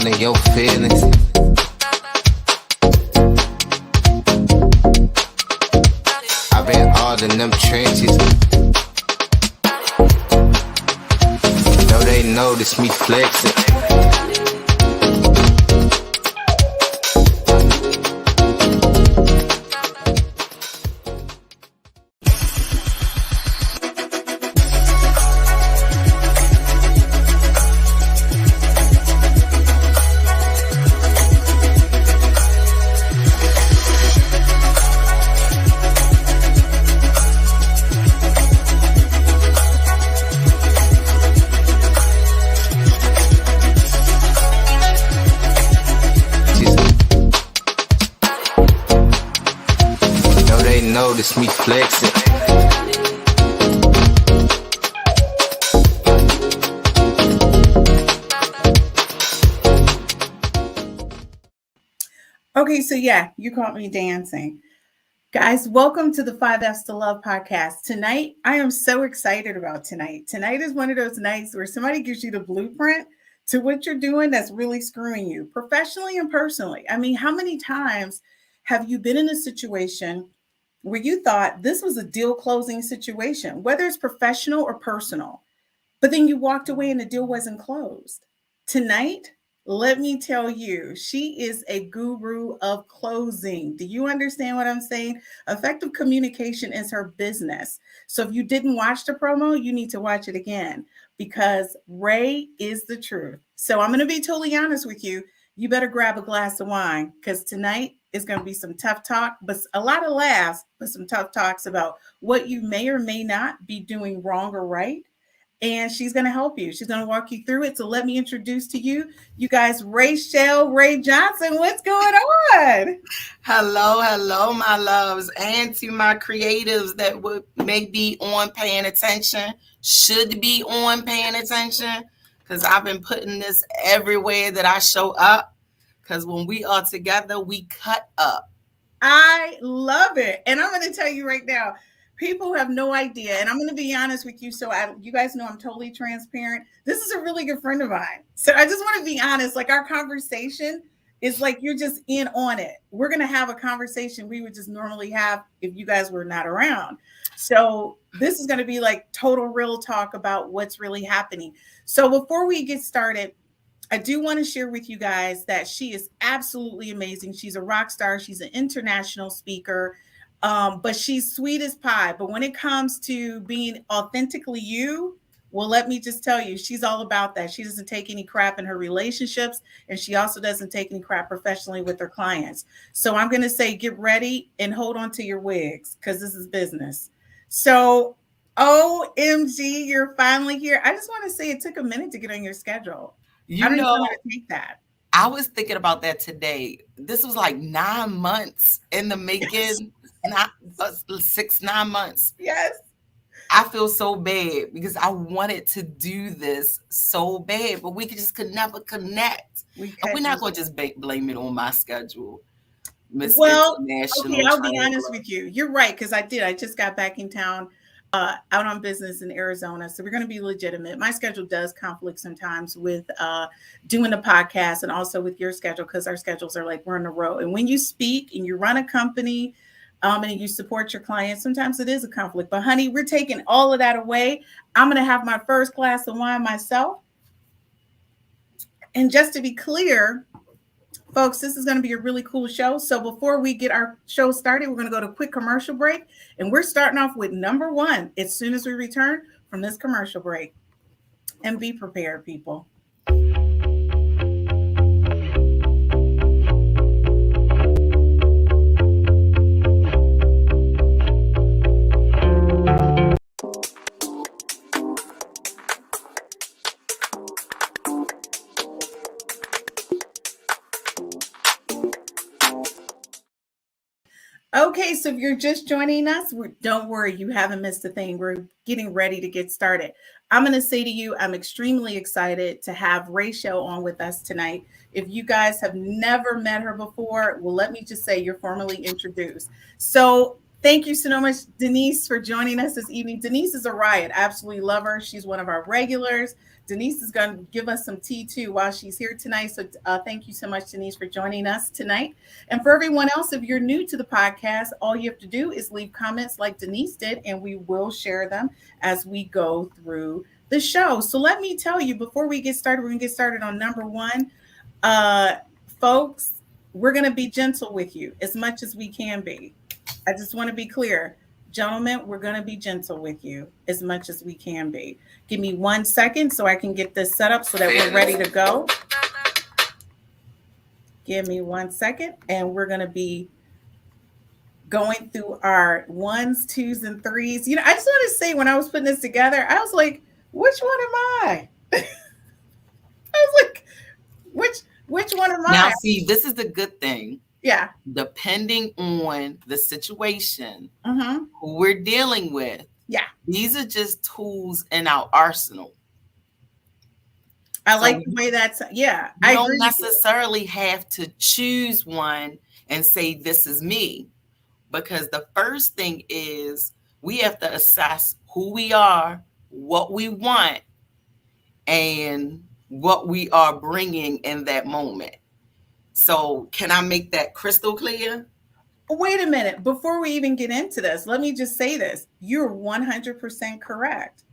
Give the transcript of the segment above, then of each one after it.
all in your feelings. I've been all in them trenches. Though they notice me flexing. Notice me flexing. Okay, so yeah, you caught me dancing. Guys, welcome to the 5F's to Love podcast. Tonight, I am so excited about tonight. Tonight is one of those nights where somebody gives you the blueprint to what you're doing that's really screwing you, professionally and personally. I mean, how many times have you been in a situation where you thought this was a deal closing situation, whether it's professional or personal, but then you walked away and the deal wasn't closed? Tonight, let me tell you, she is a guru of closing. Do you understand what I'm saying? Effective communication is her business. So if you didn't watch the promo, you need to watch it again because Ray is the truth. So I'm going to be totally honest with you. You better grab a glass of wine because tonight is going to be some tough talk, but a lot of laughs, but some tough talks about what you may or may not be doing wrong or right. And she's going to help you. She's going to walk you through it. So let me introduce to you guys, Rachelle Rae Johnson. What's going on? Hello, my loves, and to my creatives that may be on paying attention, should be on paying attention, because I've been putting this everywhere that I show up, because when we are together, we cut up. I love it. And I'm going to tell you right now, people have no idea. And I'm going to be honest with you. So you guys know I'm totally transparent. This is a really good friend of mine. So I just want to be honest. Like our conversation is like you're just in on it. We're going to have a conversation we would just normally have if you guys were not around. So this is going to be like total real talk about what's really happening. So before we get started, I do want to share with you guys that she is absolutely amazing. She's a rock star. She's an international speaker. But she's sweet as pie. But when it comes to being authentically you, well, let me just tell you, she's all about that. She doesn't take any crap in her relationships, and she also doesn't take any crap professionally with her clients. So I'm going to say, get ready and hold on to your wigs because this is business. So OMG, you're finally here. I just want to say it took a minute to get on your schedule. I don't know how to take that. I was thinking about that today. This was like 9 months in the making. Yes. Not 6-9 months. Yes. I feel so bad because I wanted to do this so bad, but we could never connect. We're not going to just blame it on my schedule. Well, okay, I'll be honest with you. You're right, because I just got back in town out on business in Arizona. So we're going to be legitimate. My schedule does conflict sometimes with doing the podcast and also with your schedule because our schedules are like we're in a row. And when you speak and you run a company, and you support your clients, sometimes it is a conflict. But honey, we're taking all of that away. I'm going to have my first glass of wine myself. And just to be clear, folks, this is going to be a really cool show. So before we get our show started, we're going to go to a quick commercial break. And we're starting off with number one as soon as we return from this commercial break. And be prepared, people. Okay, so if you're just joining us, don't worry, you haven't missed a thing. We're getting ready to get started. I'm going to say to you, I'm extremely excited to have Rachelle on with us tonight. If you guys have never met her before, well, let me just say you're formally introduced. So thank you so much, Denise, for joining us this evening. Denise is a riot. I absolutely love her. She's one of our regulars. Denise is going to give us some tea too while she's here tonight. So thank you so much, Denise, for joining us tonight. And for everyone else, if you're new to the podcast, all you have to do is leave comments like Denise did, and we will share them as we go through the show. So let me tell you, before we get started, we're going to get started on number one. Uh, Folks, we're going to be gentle with you as much as we can be. I just want to be clear. Gentlemen, we're going to be gentle with you as much as we can be. Give me 1 second so I can get this set up so that we're ready to go. Give me 1 second, and we're going to be going through our ones, twos, and threes. You know, I just want to say, when I was putting this together, I was like, which one am I? I was like, which one am I? Now, see, this is the good thing. Yeah. Depending on the situation who we're dealing with, these are just tools in our arsenal. I like the way that's, I don't necessarily have to choose one and say, this is me. Because the first thing is we have to assess who we are, what we want, and what we are bringing in that moment. So can I make that crystal clear? Wait a minute. Before we even get into this, let me just say this. You're 100% correct.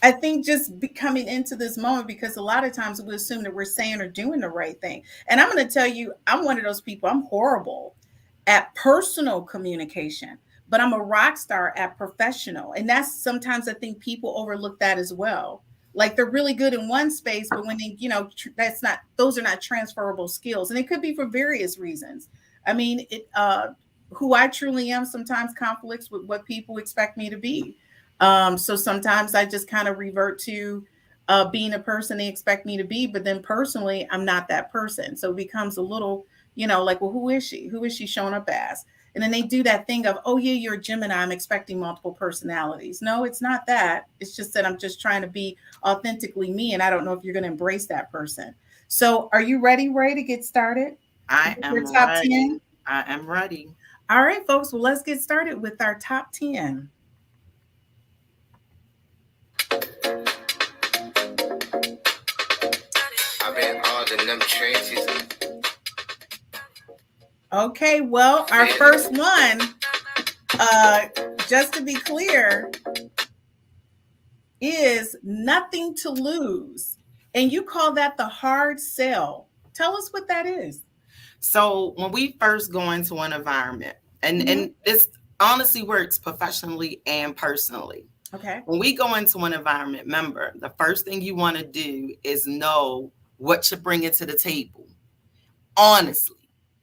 I think just coming into this moment, because a lot of times we assume that we're saying or doing the right thing. And I'm going to tell you, I'm one of those people. I'm horrible at personal communication, but I'm a rock star at professional. And that's sometimes I think people overlook that as well. Like they're really good in one space, but when they, those are not transferable skills. And it could be for various reasons. I mean, who I truly am sometimes conflicts with what people expect me to be. So sometimes I just kind of revert to being a person they expect me to be, but then personally, I'm not that person. So it becomes a little, like, well, who is she? Who is she showing up as? And then they do that thing of, oh, yeah, you're a Gemini. I'm expecting multiple personalities. No, it's not that. It's just that I'm just trying to be authentically me. And I don't know if you're going to embrace that person. So are you ready, Ray, to get started? I am ready. 10? I am ready. All right, folks. Well, let's get started with our top 10. I've been all in them trenches. Okay, well, our first one, just to be clear, is Nothing to Lose. And you call that the hard sell. Tell us what that is. So when we first go into an environment, and this honestly works professionally and personally. Okay. When we go into an environment, remember, the first thing you want to do is know what you're bringing to the table. Honestly.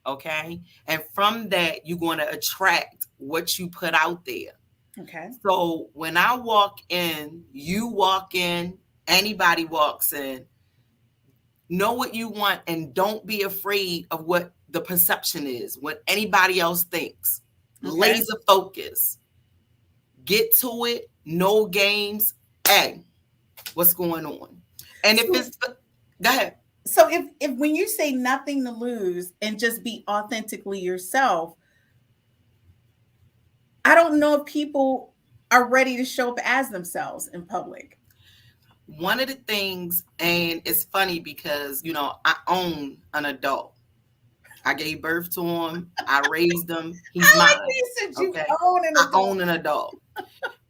Okay. And from that, you're going to attract what you put out there. Okay. So when I walk in, you walk in, anybody walks in, know what you want and don't be afraid of what the perception is, what anybody else thinks. Okay. Laser focus. Get to it. No games. Hey, what's going on? And if it's, go ahead. So if when you say nothing to lose and just be authentically yourself, I don't know if people are ready to show up as themselves in public. One of the things, and it's funny because, I own an adult. I gave birth to him. I raised him. He's mine. Like you said, you own an adult. I own an adult.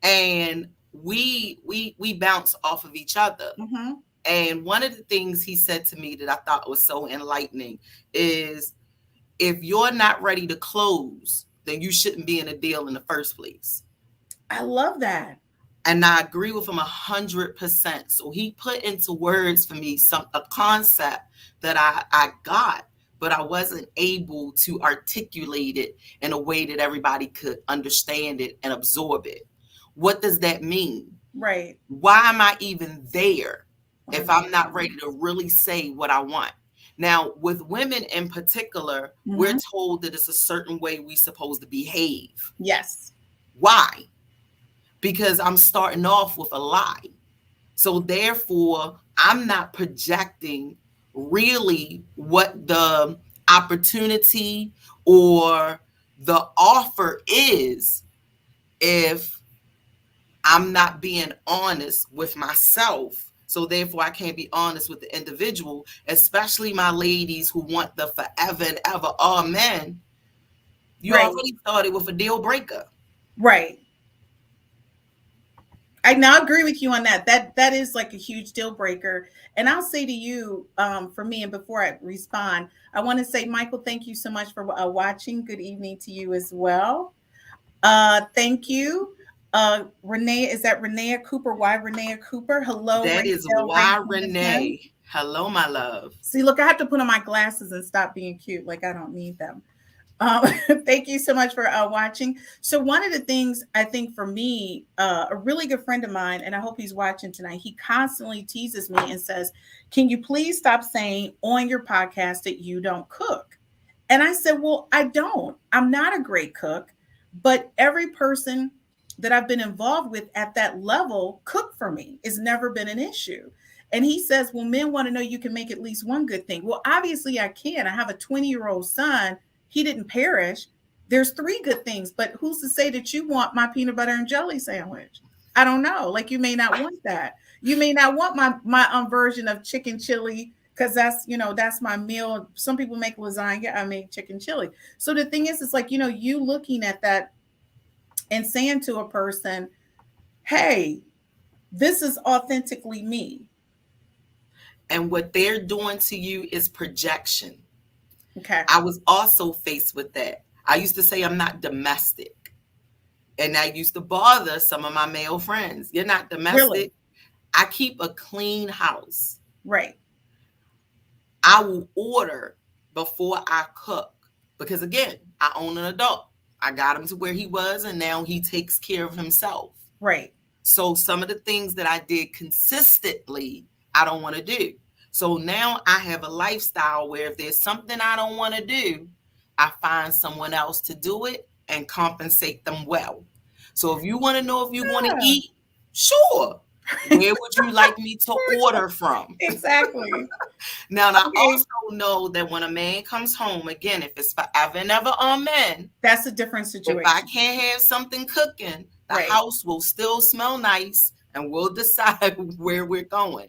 And we bounce off of each other. Mm-hmm. And one of the things he said to me that I thought was so enlightening is, if you're not ready to close, then you shouldn't be in a deal in the first place. I love that. And I agree with him 100%. So he put into words for me a concept that I got, but I wasn't able to articulate it in a way that everybody could understand it and absorb it. What does that mean? Right. Why am I even there if I'm not ready to really say what I want? Now, with women in particular, we're told that it's a certain way we're supposed to behave. Yes. Why? Because I'm starting off with a lie. So therefore, I'm not projecting really what the opportunity or the offer is if I'm not being honest with myself So therefore, I can't be honest with the individual, especially my ladies who want the forever and ever all men. You Right. already started with a deal breaker. Right. I now agree with you on that. That is like a huge deal breaker. And I'll say to you, for me, and before I respond, I want to say, Michael, thank you so much for watching. Good evening to you as well. Thank you. Renee, is that Renea Cooper? Why Renea Cooper? Hello, That is Rachelle Rae. why Renee. Hello, my love. See, look, I have to put on my glasses and stop being cute. Like I don't need them. Um, thank you so much for watching. So one of the things I think for me, a really good friend of mine, and I hope he's watching tonight, he constantly teases me and says, can you please stop saying on your podcast that you don't cook? And I said, well, I don't. I'm not a great cook, but every person that I've been involved with at that level cook for me. It's never been an issue. And he says, well, men want to know you can make at least one good thing. Well, obviously I can. I have a 20-year-old son. He didn't perish. There's three good things, but who's to say that you want my peanut butter and jelly sandwich? I don't know. Like you may not want that. You may not want my version of chicken chili because that's my meal. Some people make lasagna. I make chicken chili. So the thing is, it's like you looking at that and saying to a person, "Hey, this is authentically me." And what they're doing to you is projection. Okay. I was also faced with that. I used to say I'm not domestic. And that used to bother some of my male friends. You're not domestic. Really? I keep a clean house. Right. I will order before I cook. Because again, I own an adult. I got him to where he was, and now he takes care of himself. Right. So some of the things that I did consistently, I don't want to do. So now I have a lifestyle where if there's something I don't want to do, I find someone else to do it and compensate them well. So if you want to know if you're going to eat, sure. Where would you like me to order from? Exactly. Now, I also know that when a man comes home, again, if it's forever and ever on men, that's a different situation. If I can't have something cooking, the house will still smell nice and we'll decide where we're going.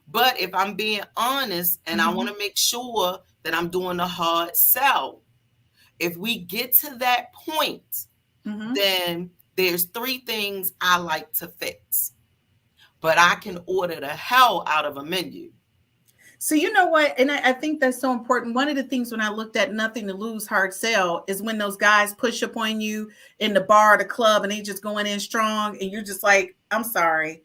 But if I'm being honest and I want to make sure that I'm doing a hard sell, if we get to that point, then there's three things I like to fix. But I can order the hell out of a menu. So you know what? And I think that's so important. One of the things when I looked at Nothing to Lose hard sell is when those guys push up on you in the bar or the club and they just going in strong and you're just like, I'm sorry,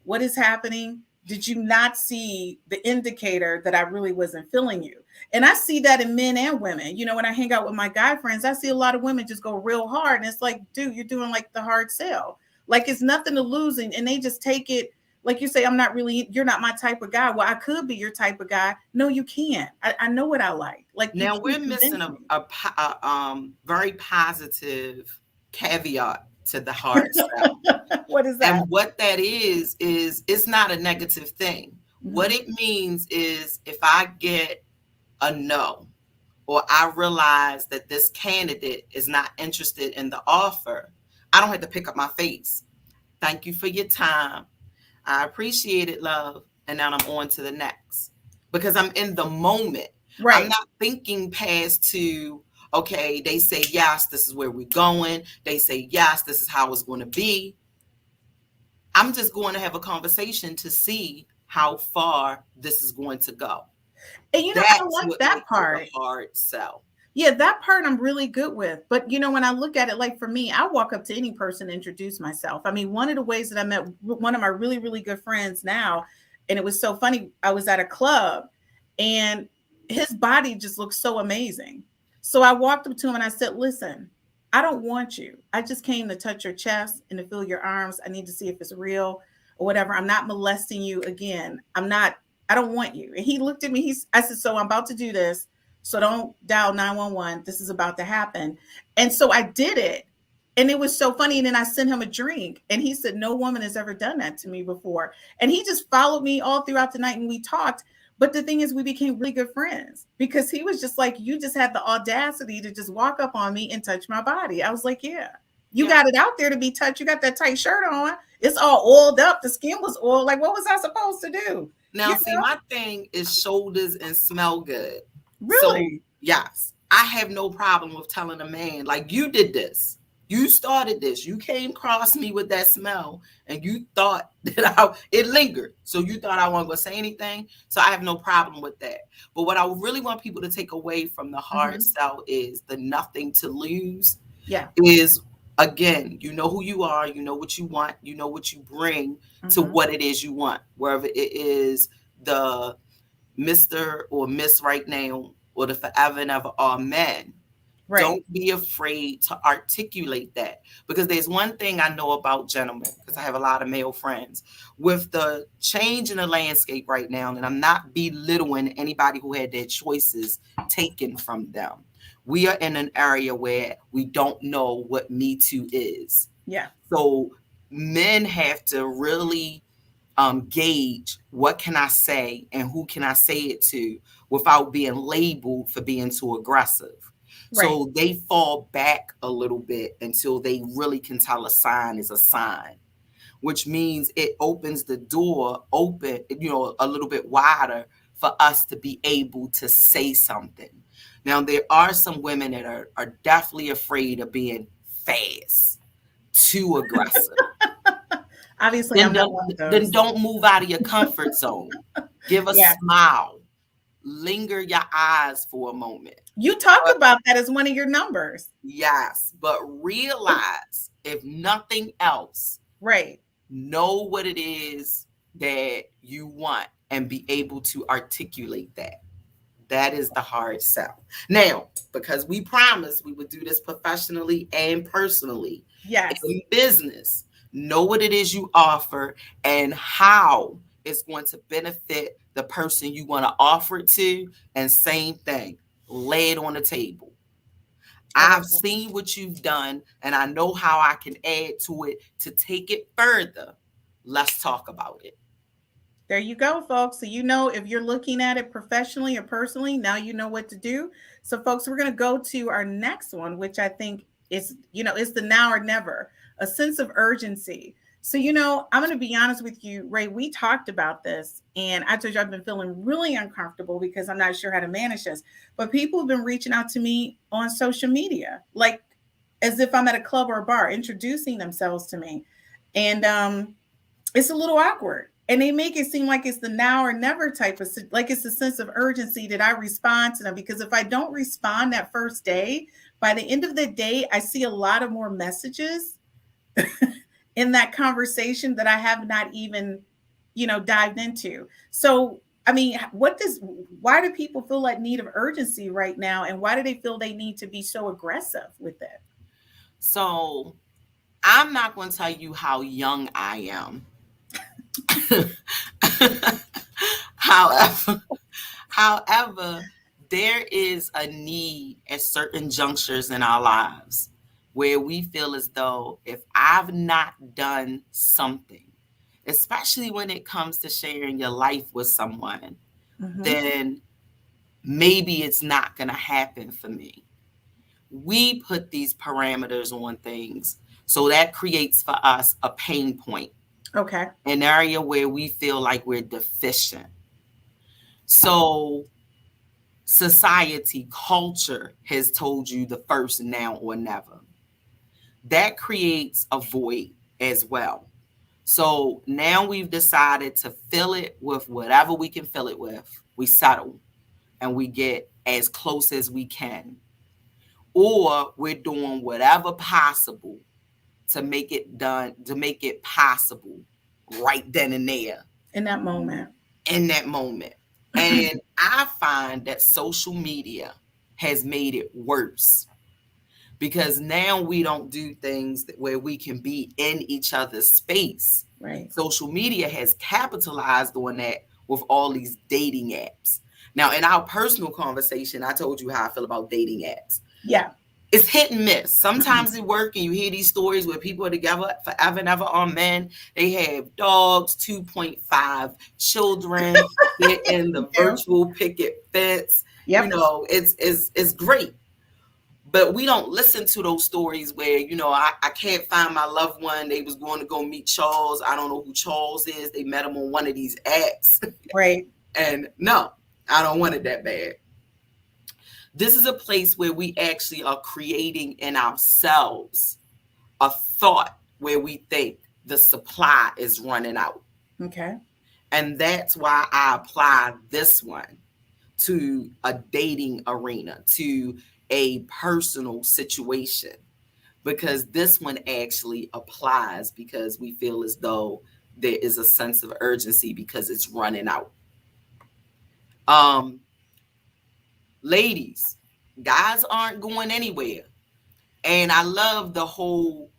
what is happening? Did you not see the indicator that I really wasn't feeling you? And I see that in men and women. You know, when I hang out with my guy friends, I see a lot of women just go real hard. And it's like, dude, you're doing like the hard sell. Like it's nothing to lose. And they just take it. Like you say, you're not my type of guy. Well, I could be your type of guy. No, you can't. I know what I like. Like now we're missing a very positive caveat to the hard sell. What is that? And what that is it's not a negative thing. What it means is if I get a no, or I realize that this candidate is not interested in the offer, I don't have to pick up my face. Thank you for your time. I appreciate it, love. And now I'm on to the next because I'm in the moment. Right. I'm not thinking past to, okay, they say, yes, this is where we're going. They say, yes, this is how it's going to be. I'm just going to have a conversation to see how far this is going to go. And I like that part. Hard sell. Yeah, that part I'm really good with. But, when I look at it, like for me, I walk up to any person and introduce myself. I mean, one of the ways that I met one of my really, really good friends now, and it was so funny, I was at a club and his body just looked so amazing. So I walked up to him and I said, listen, I don't want you. I just came to touch your chest and to feel your arms. I need to see if it's real or whatever. I'm not molesting you again. I don't want you. And he looked at me. I said, so I'm about to do this. So don't dial 911. This is about to happen. And so I did it. And it was so funny. And then I sent him a drink. And he said, no woman has ever done that to me before. And he just followed me all throughout the night and we talked. But the thing is, we became really good friends because he was just like, you just had the audacity to just walk up on me and touch my body. I was like, yeah. You got it out there to be touched. You got that tight shirt on. It's all oiled up. The skin was oiled. Like, what was I supposed to do? Now, see, my thing is shoulders and smell good. Really? So, yes, I have no problem with telling a man, like, you did this. You started this. You came across me with that smell, and you thought that it lingered. So you thought I wasn't going to say anything. So I have no problem with that. But what I really want people to take away from the hard sell is the nothing to lose. Yeah. Is, again, you know who you are. You know what you want. You know what you bring to what it is you want. Wherever it is the Mr. or Miss right now, or the forever and ever are men. Right. Don't be afraid to articulate that, because there's one thing I know about gentlemen, because I have a lot of male friends, with the change in the landscape right now, and I'm not belittling anybody who had their choices taken from them. We are in an area where we don't know what Me Too is. Yeah. So men have to really gauge what can I say and who can I say it to without being labeled for being too aggressive. Right. So they fall back a little bit until they really can tell a sign is a sign, which means it opens the door open, a little bit wider for us to be able to say something. Now, there are some women that are definitely afraid of being fast, too aggressive. Obviously, then don't move out of your comfort zone. Give a smile. Linger your eyes for a moment. You talk about that as one of your numbers. Yes, but realize, if nothing else, right, know what it is that you want and be able to articulate that. That is the hard sell. Now, because we promised we would do this professionally and personally. Yes. In business, know what it is you offer and how it's going to benefit the person you want to offer it to. And same thing, lay it on the table. I've seen what you've done, and I know how I can add to it to take it further. Let's talk about it. There you go, folks. So if you're looking at it professionally or personally, now you know what to do. So, folks, we're going to go to our next one, which I think is, is the now or never, a sense of urgency. So, I'm going to be honest with you, Ray, we talked about this, and I told you I've been feeling really uncomfortable because I'm not sure how to manage this. But people have been reaching out to me on social media, like as if I'm at a club or a bar, introducing themselves to me. And it's a little awkward. And they make it seem like it's the now or never type of, like it's a sense of urgency that I respond to them. Because if I don't respond that first day, by the end of the day, I see a lot of more messages in that conversation that I have not even, dived into. So, I mean, why do people feel that need of urgency right now? And why do they feel they need to be so aggressive with it? So I'm not going to tell you how young I am. However, there is a need at certain junctures in our lives where we feel as though if I've not done something, especially when it comes to sharing your life with someone, then maybe it's not going to happen for me. We put these parameters on things, so that creates for us a pain point. Okay. An area where we feel like we're deficient. So society, culture has told you the first now or never. That creates a void as well. So now we've decided to fill it with whatever we can fill it with. We settle and we get as close as we can. Or we're doing whatever possible to make it possible right then and there. In that moment. And I find that social media has made it worse, because now we don't do things where we can be in each other's space. Right. Social media has capitalized on that with all these dating apps. Now, in our personal conversation, I told you how I feel about dating apps. Yeah. It's hit and miss. Sometimes it works, and you hear these stories where people are together forever and ever are men. They have dogs, 2.5 children. They're in the virtual picket fence. Yep. It's great. But we don't listen to those stories where, I can't find my loved one. They was going to go meet Charles. I don't know who Charles is. They met him on one of these apps. Right. And no, I don't want it that bad. This is a place where we actually are creating in ourselves a thought where we think the supply is running out. Okay. And that's why I apply this one to a dating arena, to a personal situation, because this one actually applies because we feel as though there is a sense of urgency because it's running out. Ladies, guys aren't going anywhere. And I love the whole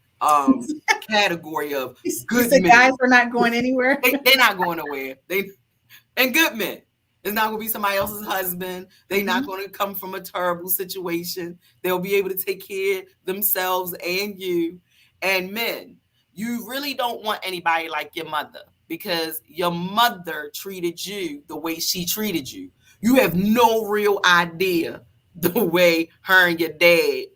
category of good men. Guys are not going anywhere. They're not going nowhere. And good men. It's not going to be somebody else's husband. They're not going to come from a terrible situation. They'll be able to take care of themselves and you. And men, you really don't want anybody like your mother, because your mother treated you the way she treated you. You have no real idea the way her and your dad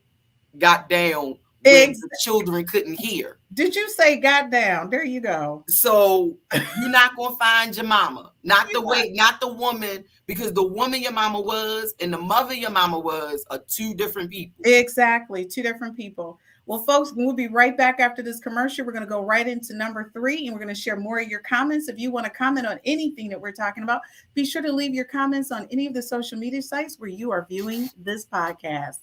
got down when the children couldn't hear. Did you say got down? There you go. So you're not going to find your mama, not the woman, because the woman your mama was and the mother your mama was are two different people. Exactly. Two different people. Well, folks, we'll be right back after this commercial. We're going to go right into number 3, and we're going to share more of your comments. If you want to comment on anything that we're talking about, be sure to leave your comments on any of the social media sites where you are viewing this podcast.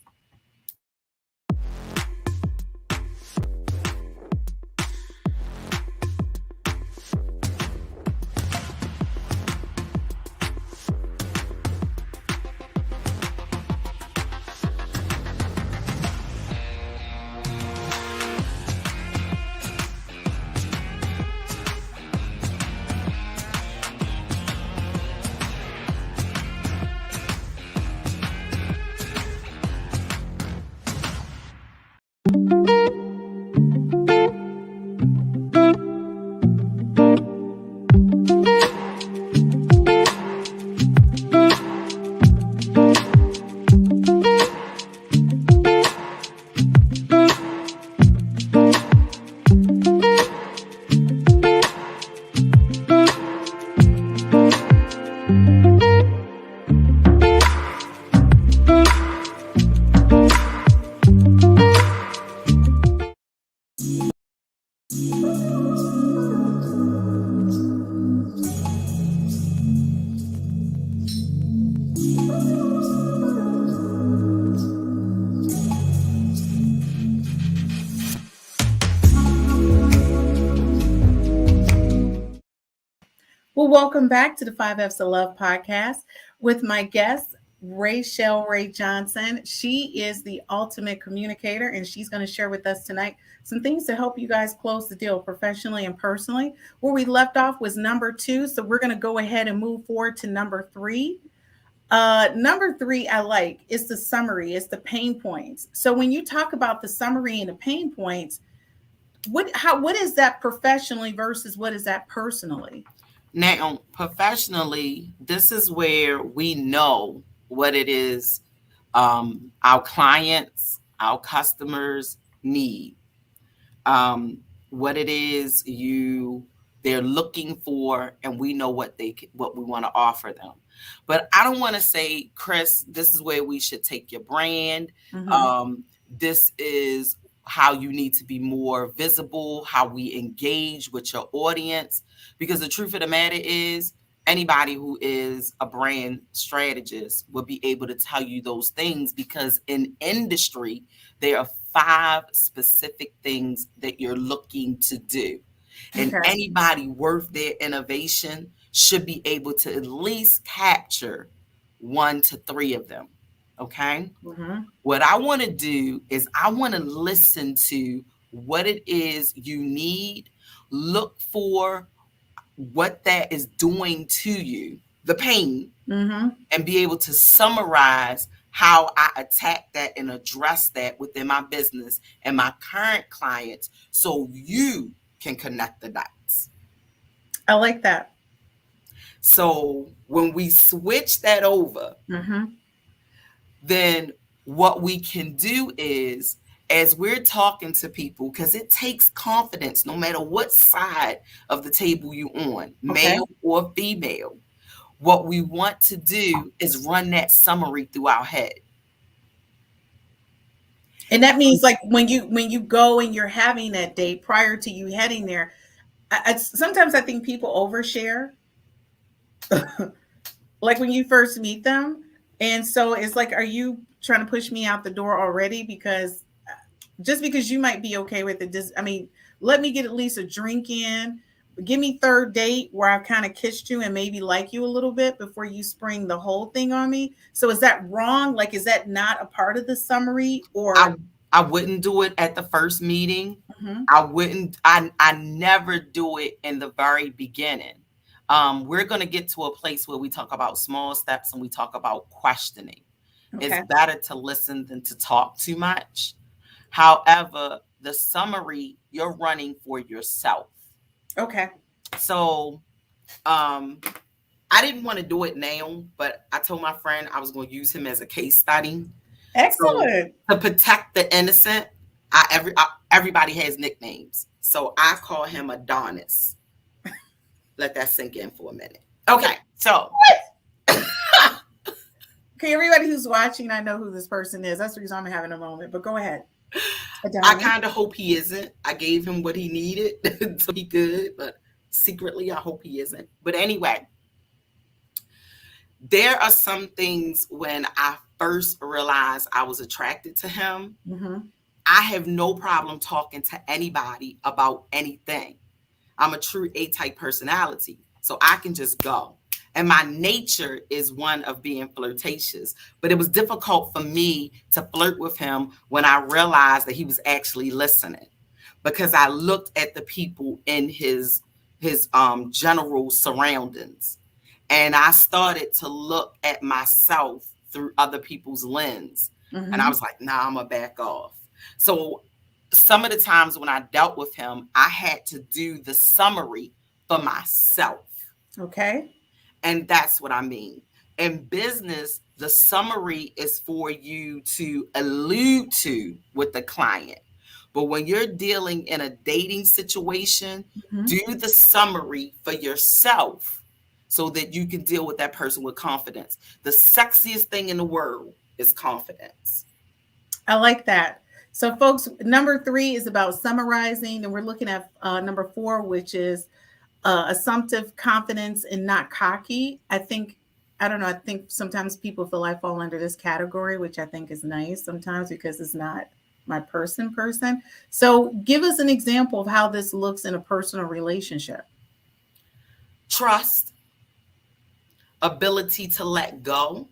Well, welcome back to the 5F's of Love podcast with my guest, Rachelle Rae Johnson. She is the ultimate communicator, and she's going to share with us tonight some things to help you guys close the deal professionally and personally. Where we left off was number 2, so we're going to go ahead and move forward to number 3. Number 3 I like is the summary, it's the pain points. So when you talk about the summary and the pain points, what is that professionally versus what is that personally? Now, professionally, this is where we know what it is our clients, our customers need, what it is they're looking for, and we know what we want to offer them. But I don't want to say, Chris, this is where we should take your brand. Mm-hmm. This is how you need to be more visible, how we engage with your audience. Because the truth of the matter is, anybody who is a brand strategist will be able to tell you those things, because in industry, there are 5 specific things that you're looking to do. And anybody worth their innovation should be able to at least capture 1 to 3 of them. Okay. Mm-hmm. What I want to do is I want to listen to what it is you need, look for what that is doing to you, the pain, mm-hmm. and be able to summarize how I attack that and address that within my business and my current clients, so you can connect the dots. I like that. So when we switch that over, mm-hmm. then what we can do is, as we're talking to people, because it takes confidence no matter what side of the table you're on, Okay. male or female. What we want to do is run that summary through our head. And that means like when you go and you're having that date prior to you heading there, sometimes I think people overshare, like when you first meet them. And so it's like, are you trying to push me out the door already? Because just because you might be okay with it, I mean, let me get at least a drink in. Give me third date where I've kind of kissed you and maybe like you a little bit before you spring the whole thing on me. So is that wrong? Like, is that not a part of the summary? Or I wouldn't do it at the first meeting. Mhm. I wouldn't, I never do it in the very beginning. We're going to get to a place where we talk about small steps and we talk about questioning. It's Okay. better to listen than to talk too much. However, the summary, you're running for yourself. Okay. So I didn't want to do it now, but I told my friend I was going to use him as a case study. Excellent. So, to protect the innocent, everybody has nicknames. So I call him Adonis. Let that sink in for a minute. Okay, so. Okay, everybody who's watching, I know who this person is. That's the reason I'm having a moment, but go ahead. I kind of hope he isn't. I gave him what he needed so he could, but secretly I hope he isn't. But anyway, there are some things when I first realized I was attracted to him. Mm-hmm. I have no problem talking to anybody about anything. I'm a true A-type personality, so I can just go. And my nature is one of being flirtatious. But it was difficult for me to flirt with him when I realized that he was actually listening, because I looked at the people in his general surroundings. And I started to look at myself through other people's lens. Mm-hmm. And I was like, nah, I'm going to back off. So some of the times when I dealt with him, I had to do the summary for myself. Okay. And that's what I mean. In business, the summary is for you to allude to with the client. But when you're dealing in a dating situation, Mm-hmm. do the summary for yourself so that you can deal with that person with confidence. The sexiest thing in the world is confidence. I like that. So, folks, number 3 is about summarizing, and we're looking at number 4, which is assumptive confidence and not cocky. I think sometimes people feel I fall under this category, which I think is nice sometimes because it's not my person. So give us an example of how this looks in a personal relationship. Trust, ability to let go,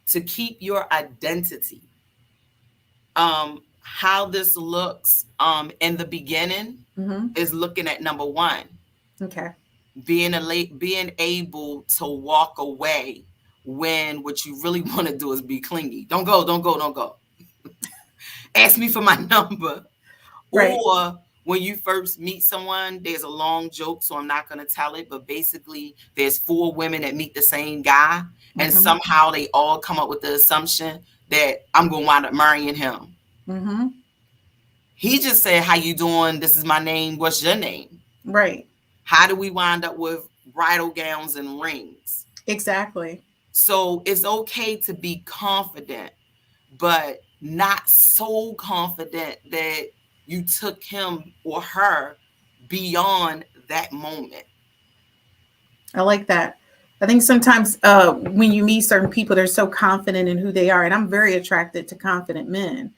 to keep your identity. How this looks in the beginning is looking at number 1. Okay. Being able to walk away when what you really want to do is be clingy. Don't go. Ask me for my number. Right. Or when you first meet someone, there's a long joke, so I'm not going to tell it. But basically, there's 4 women that meet the same guy. And somehow they all come up with the assumption that I'm going to wind up marrying him. Mm-hmm. He just said, how you doing? This is my name. What's your name? Right. How do we wind up with bridal gowns and rings? Exactly. So it's okay to be confident, but not so confident that you took him or her beyond that moment. I like that. I think sometimes when you meet certain people, they're so confident in who they are. And I'm very attracted to confident men.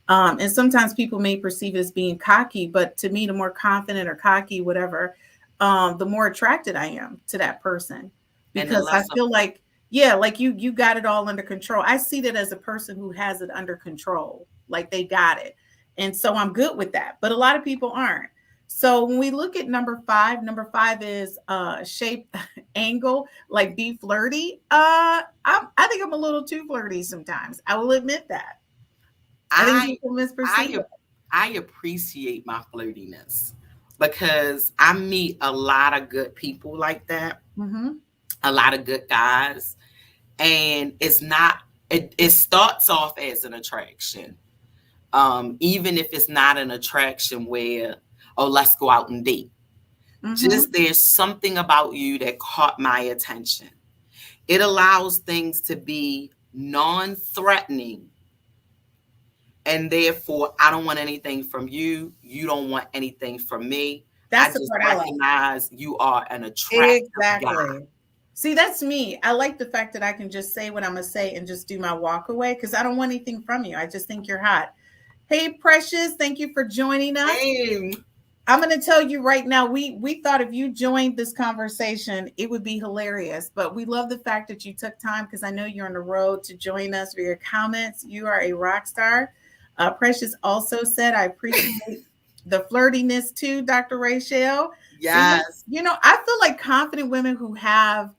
And sometimes people may perceive it as being cocky, but to me, the more confident or cocky, whatever, the more attracted I am to that person. Because I feel like, yeah, like you got it all under control. I see that as a person who has it under control, like they got it. And so I'm good with that. But a lot of people aren't. So when we look at number 5 is shape, angle, like be flirty. I think I'm a little too flirty sometimes. I will admit that. I think people misperceive it. I appreciate my flirtiness because I meet a lot of good people like that. Mm-hmm. A lot of good guys. And it's not It starts off as an attraction. Even if it's not an attraction where, oh, let's go out and date. Mm-hmm. Just there's something about you that caught my attention. It allows things to be non-threatening, and therefore I don't want anything from you. You don't want anything from me. I That's the just part I like. recognize you are an attractive guy. Exactly. See, that's me. I like the fact that I can just say what I'm gonna say and just do my walk away because I don't want anything from you. I just think you're hot. Hey, Precious, thank you for joining us. Same. I'm going to tell you right now, we thought if you joined this conversation, it would be hilarious. But we love the fact that you took time because I know you're on the road to join us for your comments. You are a rock star. Precious also said, I appreciate the flirtiness too, Dr. Rachelle. See, Yes. I feel like confident women who have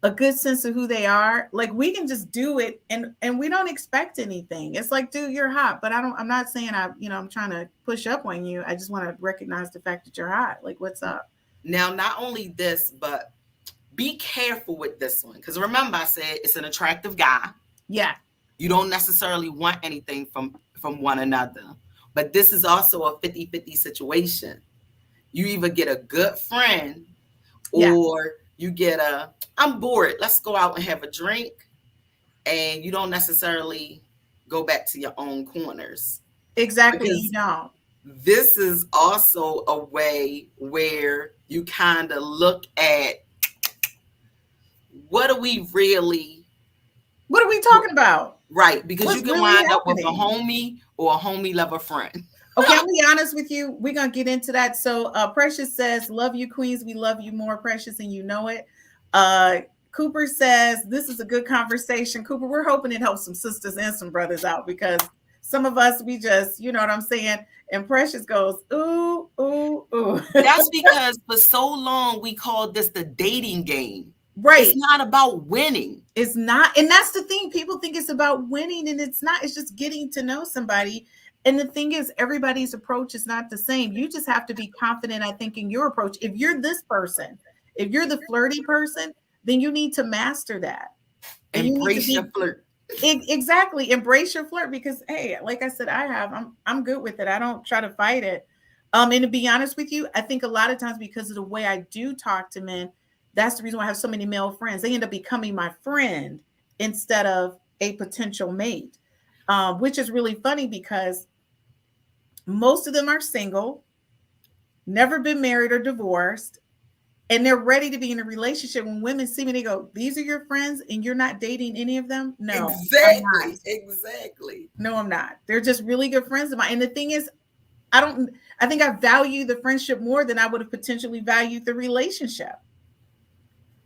a good sense of who they are, like we can just do it and we don't expect anything. It's like, dude, you're hot, but I'm not saying I'm trying to push up on you. I just want to recognize the fact that you're hot. Like, what's up? Now, not only this, but be careful with this one. Because remember, I said it's an attractive guy. Yeah. You don't necessarily want anything from one another. But this is also a 50-50 situation. You either get a good friend or you get I'm bored. Let's go out and have a drink. And you don't necessarily go back to your own corners. Exactly. Because you don't. this is also a way where you kind of look at what are we talking about? Right, because What's you can really wind up with a happening? homie or a homie love a friend. Okay, I'll be honest with you. We're going to get into that. So Precious says, love you, queens. We love you more, Precious, and you know it. Cooper says, this is a good conversation. Cooper, we're hoping it helps some sisters and some brothers out because some of us, we just, you know what I'm saying? And Precious goes, ooh, ooh, ooh. That's because for so long we called this the dating game. Right. It's not about winning. It's not. And that's the thing. People think it's about winning, and it's not. It's just getting to know somebody. And the thing is, everybody's approach is not the same. You just have to be confident, I think, in your approach. If you're this person, if you're the flirty person, then you need to master that. And Embrace your flirt. Exactly. Embrace your flirt because, hey, like I said, I'm good with it. I don't try to fight it. And to be honest with you, I think a lot of times because of the way I do talk to men, that's the reason why I have so many male friends. They end up becoming my friend instead of a potential mate, which is really funny because most of them are single, never been married or divorced, and they're ready to be in a relationship. When women see me, they go, these are your friends and you're not dating any of them? No. Exactly. No, I'm not. They're just really good friends of mine. And the thing is, I think I value the friendship more than I would have potentially valued the relationship.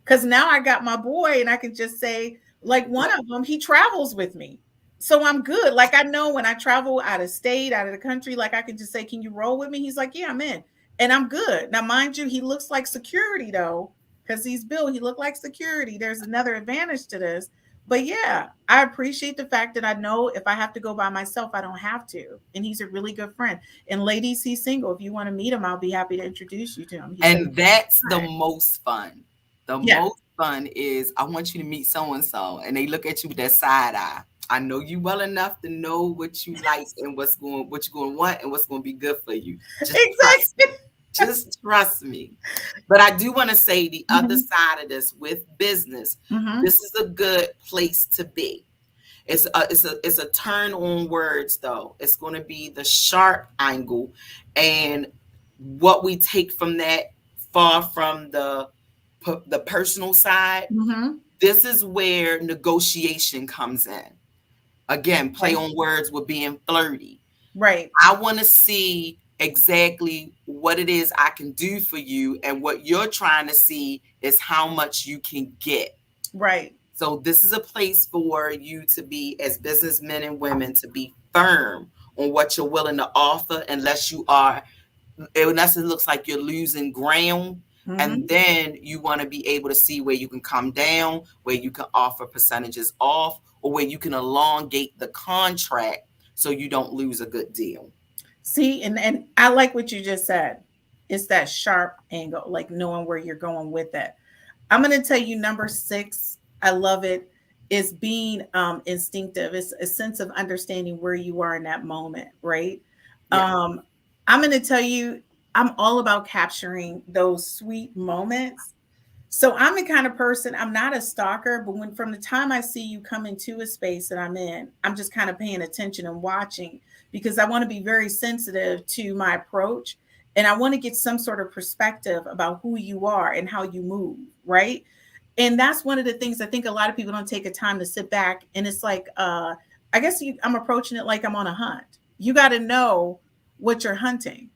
Because now I got my boy and I can just say, like one of them, he travels with me. So I'm good. Like I know when I travel out of state, out of the country, like I can just say, can you roll with me? He's like, yeah, I'm in. And I'm good. Now, mind you, he looks like security though, because he's Bill. He looked like security. There's another advantage to this. But yeah, I appreciate the fact that I know if I have to go by myself, I don't have to. And he's a really good friend. And ladies, he's single. If you want to meet him, I'll be happy to introduce you to him. And that's the most fun. The most fun is I want you to meet so-and-so and they look at you with that side eye. I know you well enough to know what you like and what you're going to want and what's going to be good for you. Just trust me. But I do want to say the other side of this with business, this is a good place to be. It's a turn on words though. It's going to be the sharp angle, and what we take from that far from the personal side. This is where negotiation comes in. Again, play on words with being flirty. Right. I want to see exactly what it is I can do for you, and what you're trying to see is how much you can get. Right. So this is a place for you to be, as businessmen and women, to be firm on what you're willing to offer, unless it looks like you're losing ground. And then you want to be able to see where you can come down, where you can offer percentages off, or where you can elongate the contract so you don't lose a good deal. See, and I like what you just said. It's that sharp angle, like knowing where you're going with it. I'm going to tell you number 6. I love it. is being instinctive. It's a sense of understanding where you are in that moment, right? Yeah. I'm going to tell you, I'm all about capturing those sweet moments. So I'm the kind of person, I'm not a stalker, but when from the time I see you come into a space that I'm in, I'm just kind of paying attention and watching because I want to be very sensitive to my approach and I want to get some sort of perspective about who you are and how you move, right? And that's one of the things I think a lot of people don't take a time to sit back and it's like I guess I'm approaching it like I'm on a hunt. You got to know what you're hunting.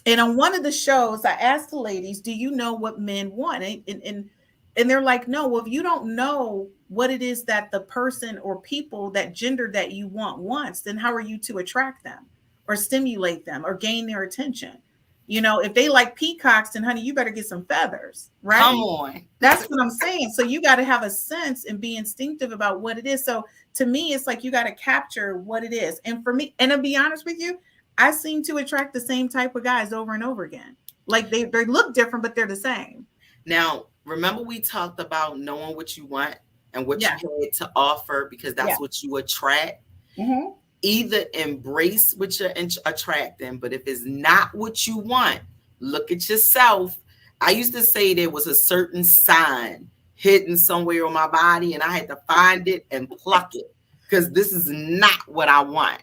And on one of the shows, I asked the ladies, "Do you know what men want?" And they're like, "No." Well, if you don't know what it is that the person or people, that gender that you want wants, then how are you to attract them or stimulate them or gain their attention? You know, if they like peacocks, then honey, you better get some feathers, right? Come on. That's what I'm saying. So you got to have a sense and be instinctive about what it is. So to me, it's like you got to capture what it is. And for me, and to be honest with you, I seem to attract the same type of guys over and over again. Like they look different, but they're the same. Now, remember we talked about knowing what you want and what Yeah. you had to offer because that's Yeah. what you attract. Mm-hmm. Either embrace what you're attracting, but if it's not what you want, look at yourself. I used to say there was a certain sign hidden somewhere on my body and I had to find it and pluck it because this is not what I want.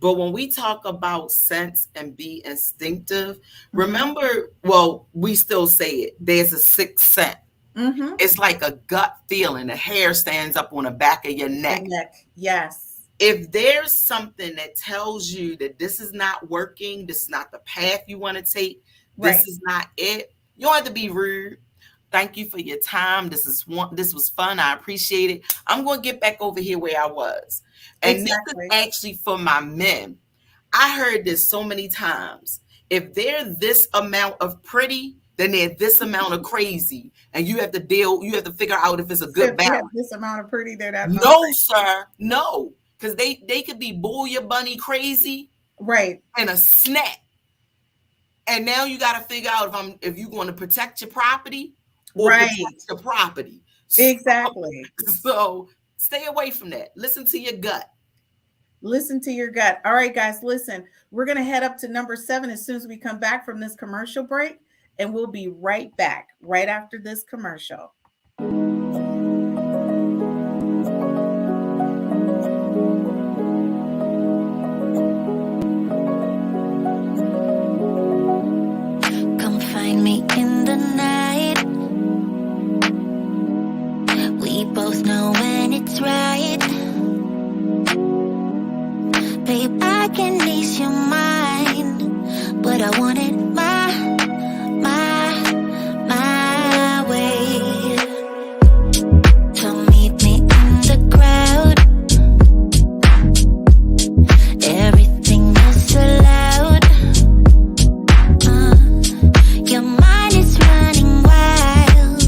But when we talk about sense and be instinctive, remember, well, we still say it, there's a sixth sense. Mm-hmm. It's like a gut feeling. The hair stands up on the back of your neck. Yes. If there's something that tells you that this is not working, this is not the path you want to take, this is not it, you don't have to be rude. Thank you for your time. This was fun. I appreciate it. I'm going to get back over here where I was. And This is actually for my men. I heard this so many times. If they're this amount of pretty, then they're this amount of crazy. And you have to figure out if it's a good balance. This amount of pretty, they're that. No, sir. No. Because they could be bull your bunny crazy. Right. And a snap. And now you got to figure out if you're going to protect your property or protect your property. Exactly. So stay away from that. Listen to your gut. Listen to your gut. All right, guys, listen. We're going to head up to number 7 as soon as we come back from this commercial break. And we'll be right back right after this commercial. Come find me in the night. We both know when it's right. Babe, I can ease your mind, but I want it my way. So meet me in the crowd. Everything is so loud. Your mind is running wild,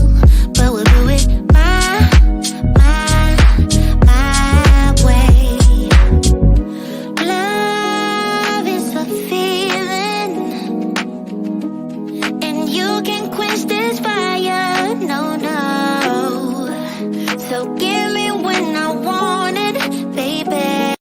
but we'll do it my way. Love is a feeling, and you can quench this fire, no. So give me when I want it, baby.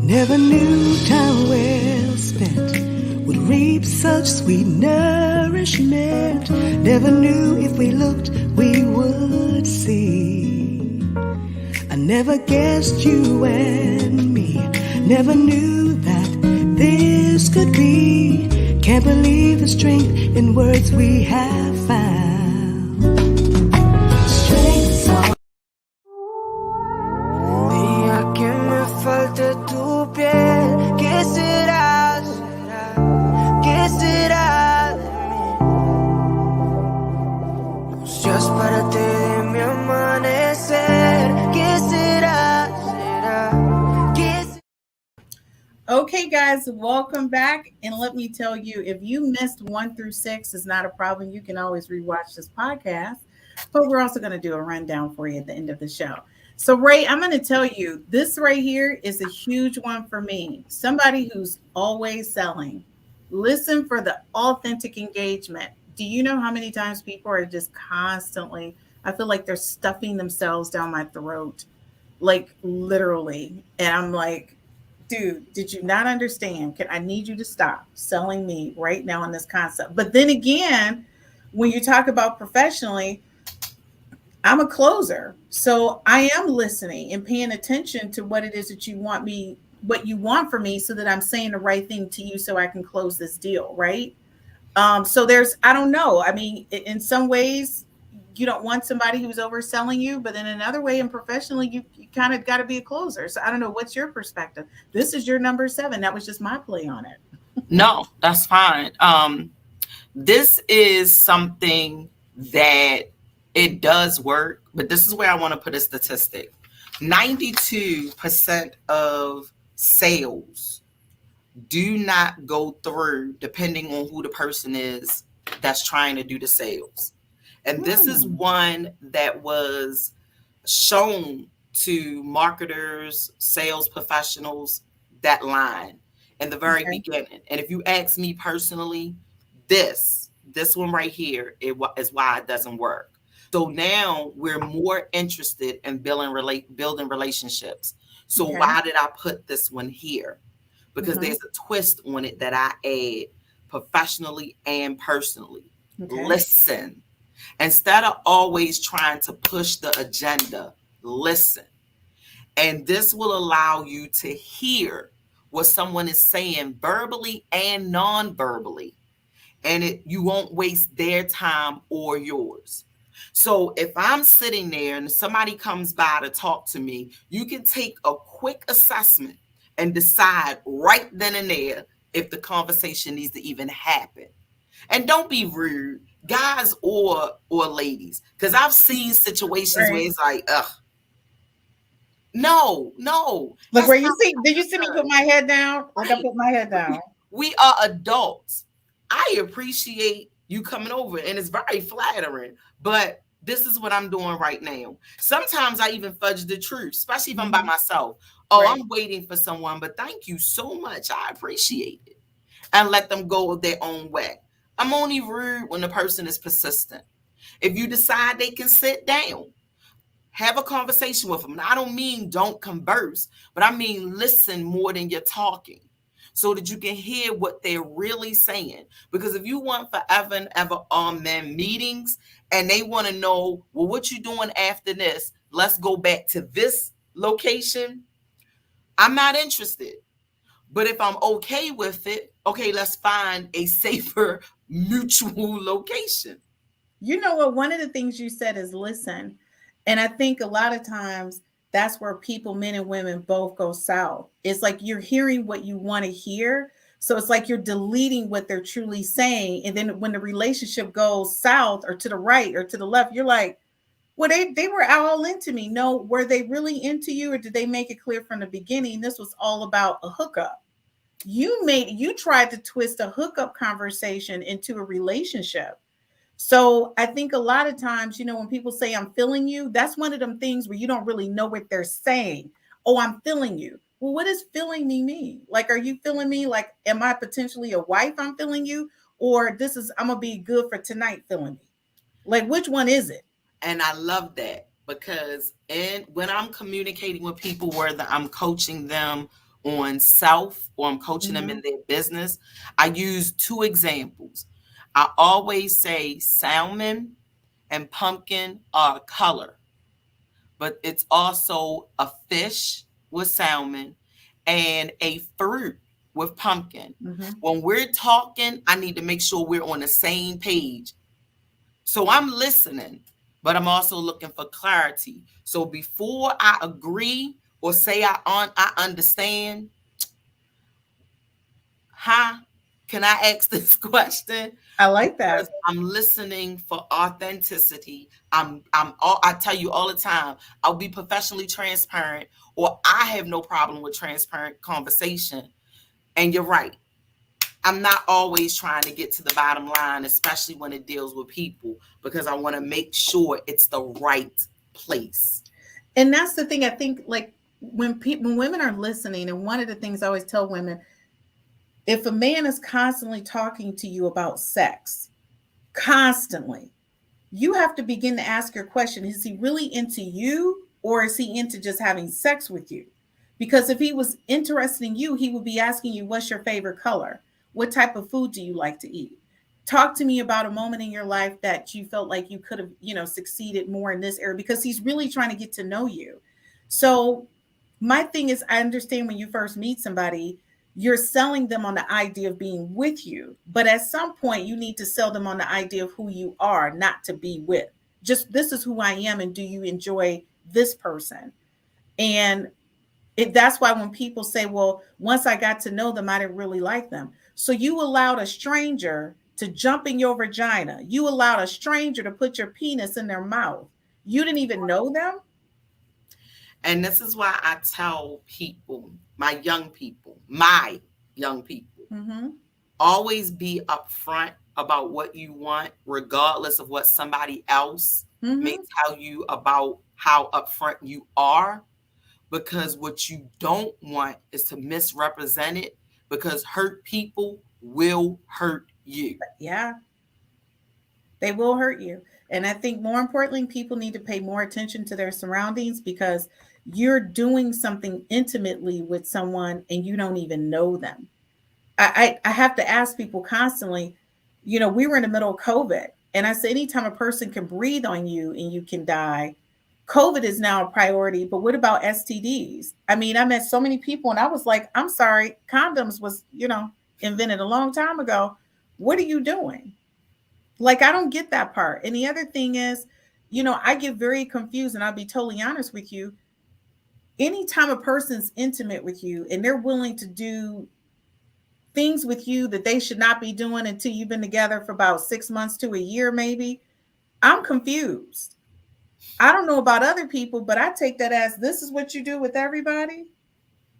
Never knew time well spent would reap such sweet nourishment. Never knew if we looked we would see. I never guessed you and me. Never knew that this could be. Can't believe the strength in words we have found. Strength so. Día que me falte tu piel, ¿qué será? ¿Qué será de mí? Ansias para ti de mi amanecer, ¿qué será? ¿Qué será? Okay, guys, welcome back. And let me tell you, if you missed 1 through 6, is not a problem. You can always rewatch this podcast. But we're also going to do a rundown for you at the end of the show. So, Ray, I'm going to tell you this right here is a huge one for me. Somebody who's always selling. Listen for the authentic engagement. Do you know how many times people are just constantly, I feel like they're stuffing themselves down my throat, like literally. And I'm like, dude, did you not understand? I need you to stop selling me right now on this concept. But then again, when you talk about professionally, I'm a closer. So I am listening and paying attention to what it is that you want me, what you want from me, so that I'm saying the right thing to you so I can close this deal, right? So there's, I don't know. I mean, in some ways, you don't want somebody who's overselling you, but in another way, and professionally, you kind of got to be a closer. So I don't know. What's your perspective? This is your number 7. That was just my play on it. No, that's fine. This is something that it does work, but this is where I want to put a statistic. 92% of sales do not go through, depending on who the person is that's trying to do the sales. And this is one that was shown to marketers, sales professionals, that line in the very beginning. And if you ask me personally, this one right here is why it doesn't work. So now we're more interested in building relationships. So why did I put this one here? Because there's a twist on it that I add professionally and personally. Listen. Instead of always trying to push the agenda, listen. And this will allow you to hear what someone is saying verbally and non-verbally. And you won't waste their time or yours. So if I'm sitting there and somebody comes by to talk to me, you can take a quick assessment and decide right then and there if the conversation needs to even happen. And don't be rude, guys or ladies, because I've seen situations where it's like, ugh. No. Look, where you see, did you see me put my head down? Like I put my head down. We are adults. I appreciate you coming over, and it's very flattering, but this is what I'm doing right now. Sometimes I even fudge the truth, especially if I'm by myself. Oh, I'm waiting for someone, but thank you so much. I appreciate it. And let them go their own way. I'm only rude when the person is persistent. If you decide they can sit down, have a conversation with them. Now, I don't mean don't converse, but I mean listen more than you're talking, so that you can hear what they're really saying. Because if you want forever and ever amen meetings and they want to know, well, what you doing after this? Let's go back to this location. I'm not interested. But if I'm okay with it, okay, let's find a safer mutual location. You know what? One of the things you said is listen. And I think a lot of times that's where people, men and women, both go south. It's like you're hearing what you want to hear. So it's like you're deleting what they're truly saying. And then when the relationship goes south or to the right or to the left, you're like, well, they were all into me. No, were they really into you, or did they make it clear from the beginning this was all about a hookup? You tried to twist a hookup conversation into a relationship. So I think a lot of times, when people say I'm feeling you, that's one of them things where you don't really know what they're saying. Oh, I'm feeling you. Well, what does feeling me mean? Like, are you feeling me? Like, am I potentially a wife? I'm feeling you, or I'm gonna be good for tonight feeling me. Like, which one is it? And I love that, because when I'm communicating with people, whether I'm coaching them on self or I'm coaching them in their business, I use 2 examples. I always say salmon and pumpkin are a color, but it's also a fish with salmon and a fruit with pumpkin. When we're talking, I need to make sure we're on the same page. So I'm listening, but I'm also looking for clarity. So before I agree or say I understand, can I ask this question? I like that. Because I'm listening for authenticity. I tell you all the time, I'll be professionally transparent, or I have no problem with transparent conversation. And you're right. I'm not always trying to get to the bottom line, especially when it deals with people, because I want to make sure it's the right place. And that's the thing. I think, like, when women are listening, and one of the things I always tell women, if a man is constantly talking to you about sex, constantly, you have to begin to ask your question, is he really into you, or is he into just having sex with you? Because if he was interested in you, he would be asking you, what's your favorite color? What type of food do you like to eat? Talk to me about a moment in your life that you felt like you could have, succeeded more in this area, because he's really trying to get to know you. So my thing is, I understand when you first meet somebody, you're selling them on the idea of being with you. But at some point, you need to sell them on the idea of who you are, not to be with. Just, this is who I am, and do you enjoy this person? And that's why when people say, well, once I got to know them, I didn't really like them. So you allowed a stranger to jump in your vagina. You allowed a stranger to put your penis in their mouth. You didn't even know them. And this is why I tell people, my young people, Mm-hmm. always be upfront about what you want, regardless of what somebody else may tell you about how upfront you are. Because what you don't want is to misrepresent it, because hurt people will hurt you. Yeah, they will hurt you. And I think more importantly, people need to pay more attention to their surroundings, because you're doing something intimately with someone and you don't even know them. I have to ask people constantly, we were in the middle of COVID, and I say, anytime a person can breathe on you and you can die, COVID is now a priority. But what about STDs? I mean, I met so many people and I was like, I'm sorry, condoms was, invented a long time ago. What are you doing? Like, I don't get that part. And the other thing is, I get very confused, and I'll be totally honest with you. Anytime a person's intimate with you and they're willing to do things with you that they should not be doing until you've been together for about 6 months to a year, maybe, I'm confused. I don't know about other people, but I take that as, this is what you do with everybody.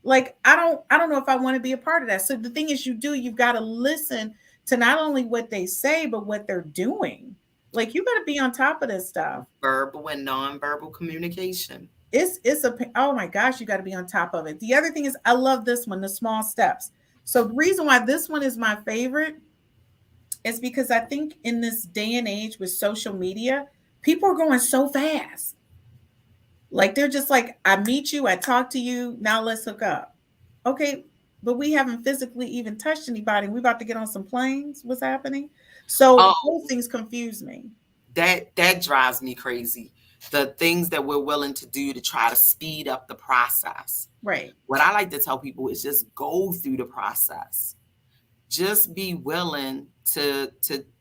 Like, I don't know if I want to be a part of that. So the thing is, you've got to listen to not only what they say, but what they're doing. Like, you got to be on top of this stuff. Verbal and nonverbal communication. Oh my gosh, you got to be on top of it. The other thing is, I love this one, the small steps. So the reason why this one is my favorite is because I think in this day and age with social media, people are going so fast. Like, they're just like, I meet you, I talk to you, now let's hook up. Okay, but we haven't physically even touched anybody. We're about to get on some planes. What's happening? So those things confuse me. That drives me crazy. The things that we're willing to do to try to speed up the process. Right. What I like to tell people is just go through the process. Just be willing to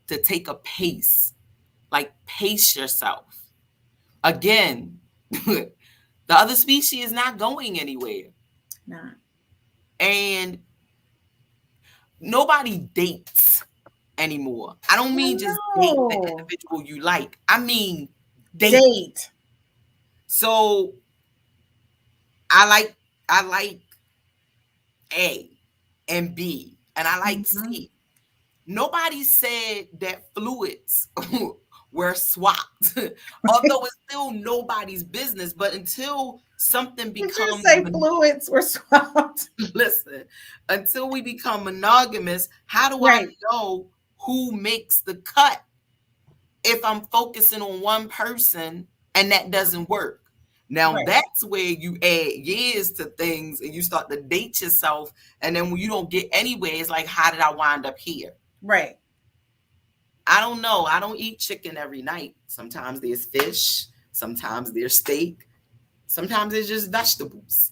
take a pace. Like, pace yourself. Again, the other species is not going anywhere. Nah. And nobody dates anymore. I don't mean just date the individual you like. I mean date. So I like A and B, and I like C. Nobody said that fluids were swapped, although it's still nobody's business. But until something becomes, did you say fluids were swapped? Listen, until we become monogamous, how do I know who makes the cut if I'm focusing on one person and that doesn't work? Now that's where you add years to things and you start to date yourself. And then when you don't get anywhere, it's like, how did I wind up here? Right. I don't know. I don't eat chicken every night. Sometimes there's fish. Sometimes there's steak. Sometimes it's just vegetables.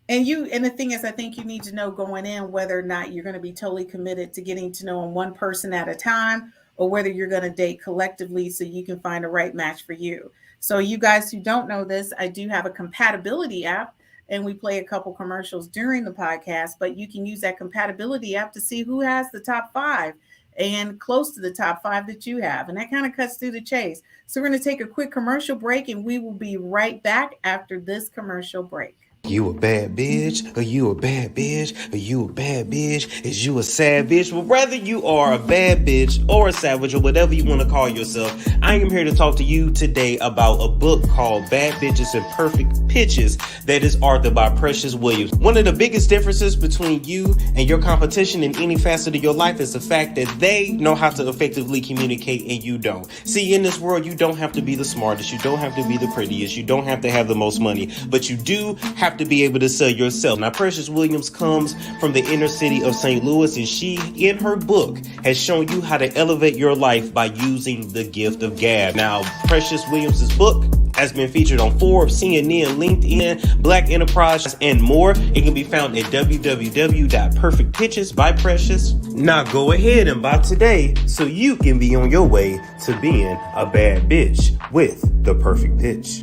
And the thing is, I think you need to know going in whether or not you're going to be totally committed to getting to know one person at a time, or whether you're going to date collectively so you can find a right match for you. So you guys who don't know this, I do have a compatibility app, and we play a couple commercials during the podcast, but you can use that compatibility app to see who has the top 5 and close to the top 5 that you have. And that kind of cuts through the chase. So we're going to take a quick commercial break, and we will be right back after this commercial break. You a bad bitch? Are you a bad bitch? Are you a bad bitch? Is you a savage? Well, whether you are a bad bitch or a savage or whatever you want to call yourself, I am here to talk to you today about a book called Bad Bitches and Perfect Pitches that is authored by Precious Williams. One of the biggest differences between you and your competition in any facet of your life is the fact that they know how to effectively communicate and you don't. See, in this world, you don't have to be the smartest, you don't have to be the prettiest, you don't have to have the most money, but you do have to be able to sell yourself. Now, Precious Williams comes from the inner city of St. Louis, and she, in her book, has shown you how to elevate your life by using the gift of gab. Now, Precious Williams' book has been featured on Forbes, CNN, LinkedIn, Black Enterprise, and more. It can be found at www.perfectpitches by Precious. Now go ahead and buy today so you can be on your way to being a bad bitch with the perfect pitch.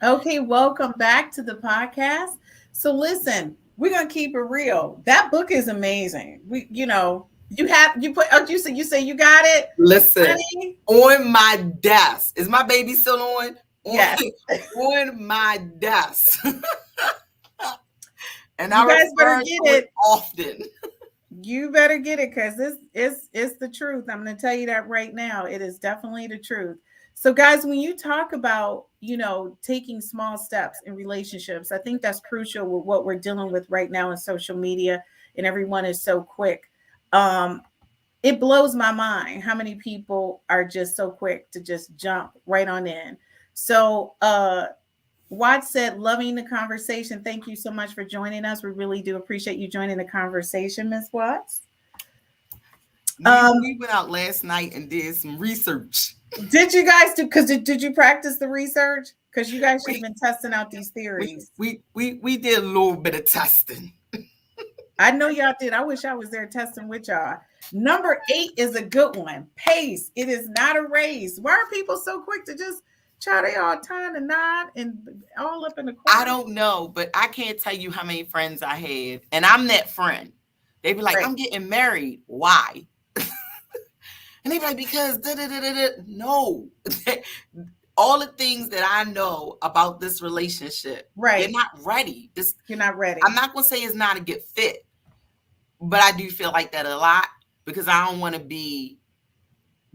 Okay, welcome back to the podcast. So listen, we're gonna keep it real. That book is amazing. You say you got it. Listen, honey? On my desk. Is my baby still on? Yes. On my desk. And you guys better refer get to it often. You better get it because it's the truth. I'm going to tell you that right now. It is definitely the truth. So guys, when you talk about, taking small steps in relationships, I think that's crucial with what we're dealing with right now in social media, and everyone is so quick. It blows my mind how many people are just so quick to just jump right on in. So Watt said, loving the conversation. Thank you so much for joining us. We really do appreciate you joining the conversation, Ms. Watts. We went out last night and did some research. Did you guys do? Because did you practice the research? Because you guys should have been testing out these theories. We did a little bit of testing. I know y'all did. I wish I was there testing with y'all. Number 8 is a good one. Pace. It is not a race. Why are people so quick to just try? They all tying a knot and all up in the corner? I don't know, but I can't tell you how many friends I have, and I'm that friend. They be like, right. I'm getting married. Why? And they be like, because no. All the things that I know about this relationship, right? You're not ready. You're not ready. I'm not gonna say it's not a good fit, but I do feel like that a lot because I don't want to be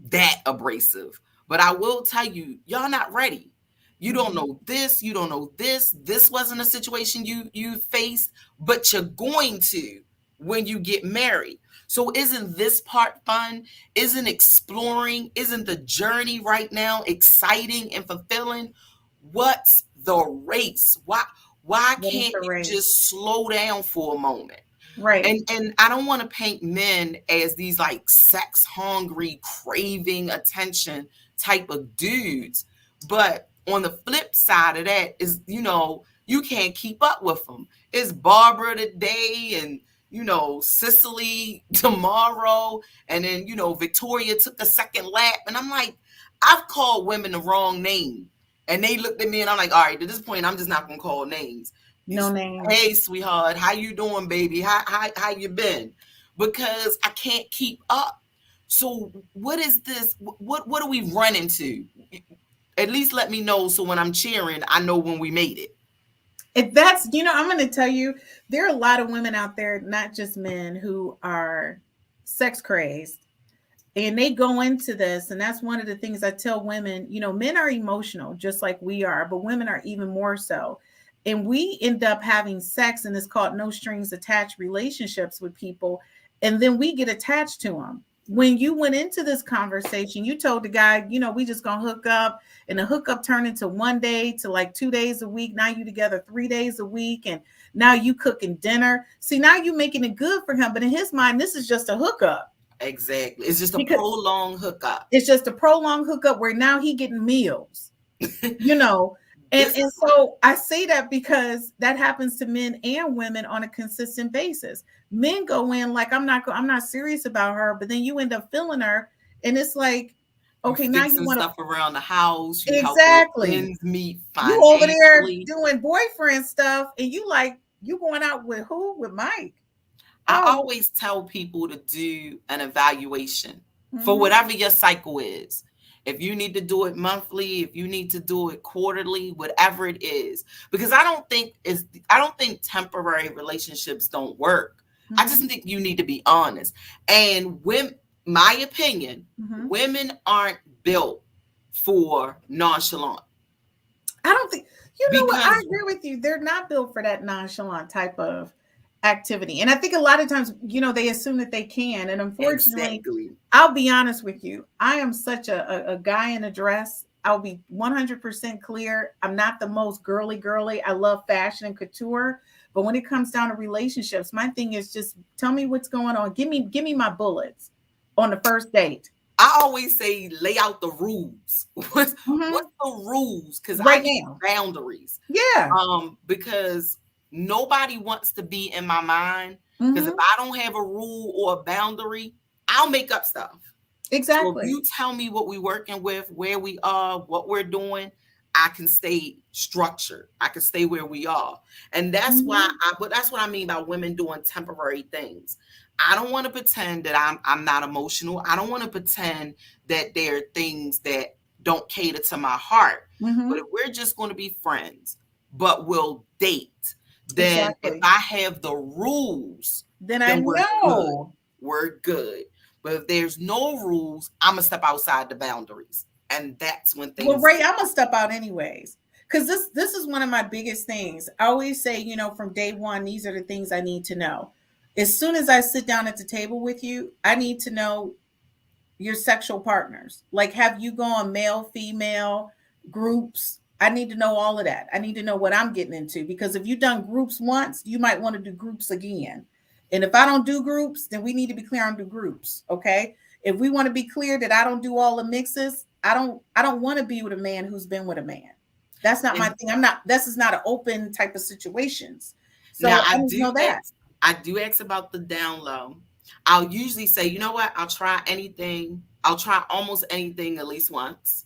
that abrasive. But I will tell you, y'all not ready. You don't know this. You don't know this. This wasn't a situation you faced, but you're going to when you get married. So isn't this part fun? Isn't exploring? Isn't the journey right now exciting and fulfilling? What's the race? Why can't you just slow down for a moment? Right. And I don't want to paint men as these like sex hungry, craving attention type of dudes. But on the flip side of that is, you can't keep up with them. It's Barbara today and Cicely tomorrow. And then, Victoria took a second lap. And I'm like, I've called women the wrong name. And they looked at me and I'm like, all right, at this point, I'm just not going to call names. No names. Hey, sweetheart, how you doing, baby? How you been? Because I can't keep up. So what is this? What do we run into? At least let me know. So when I'm cheering, I know when we made it. If that's, I'm going to tell you, there are a lot of women out there, not just men, who are sex crazed, and they go into this. And that's one of the things I tell women, men are emotional just like we are, but women are even more so. And we end up having sex, and it's called no strings attached relationships with people. And then we get attached to them. When you went into this conversation, you told the guy, we just gonna hook up, and the hookup turned into one day to like 2 days a week. Now you together 3 days a week, and now you cooking dinner. See, now you making it good for him, but in his mind, this is just a hookup. Exactly. It's just a prolonged hookup. It's just a prolonged hookup where now he getting meals, And so I say that because that happens to men and women on a consistent basis. Men go in like, I'm not serious about her, but then you end up feeling her, and it's like, okay, now you want stuff around the house. You exactly. Help meet you over there doing boyfriend stuff, and you going out with who? With Mike. I always tell people to do an evaluation for whatever your cycle is. If you need to do it monthly, if you need to do it quarterly, whatever it is, because I don't think temporary relationships don't work. I just think you need to be honest. And when my opinion, women aren't built for nonchalant. I don't think, you know what, I Because- agree with you. They're not built for that nonchalant type of activity. And I think a lot of times, they assume that they can. And unfortunately, Exactly. I'll be honest with you. I am such a guy in a dress. I'll be 100% clear. I'm not the most girly. I love fashion and couture. But when it comes down to relationships, my thing is just tell me what's going on. Give me my bullets on the first date. I always say lay out the rules. What's the rules? Because I need boundaries. Yeah. Because nobody wants to be in my mind. Because if I don't have a rule or a boundary, I'll make up stuff. Exactly. So if you tell me what we're working with, where we are, what we're doing, I can stay structured. I can stay where we are. And that's that's what I mean by women doing temporary things. I don't want to pretend that I'm not emotional. I don't want to pretend that there are things that don't cater to my heart. But if we're just going to be friends, but we'll date, then if I have the rules, then we're good. We're good. But if there's no rules, I'm going to step outside the boundaries. And that's when things... Well, Ray, I'm going to step out anyways. Because this is one of my biggest things. I always say, from day one, these are the things I need to know. As soon as I sit down at the table with you, I need to know your sexual partners. Like, have you gone male, female, groups? I need to know all of that. I need to know what I'm getting into. Because if you've done groups once, you might want to do groups again. And if I don't do groups, then we need to be clear on do groups. Okay. If we want to be clear that I don't do all the mixes, I don't want to be with a man who's been with a man. That's not my thing. This is not an open type of situations. So now, I do know that. I do ask about the down low. I'll usually say, you know what? I'll try anything. I'll try almost anything at least once.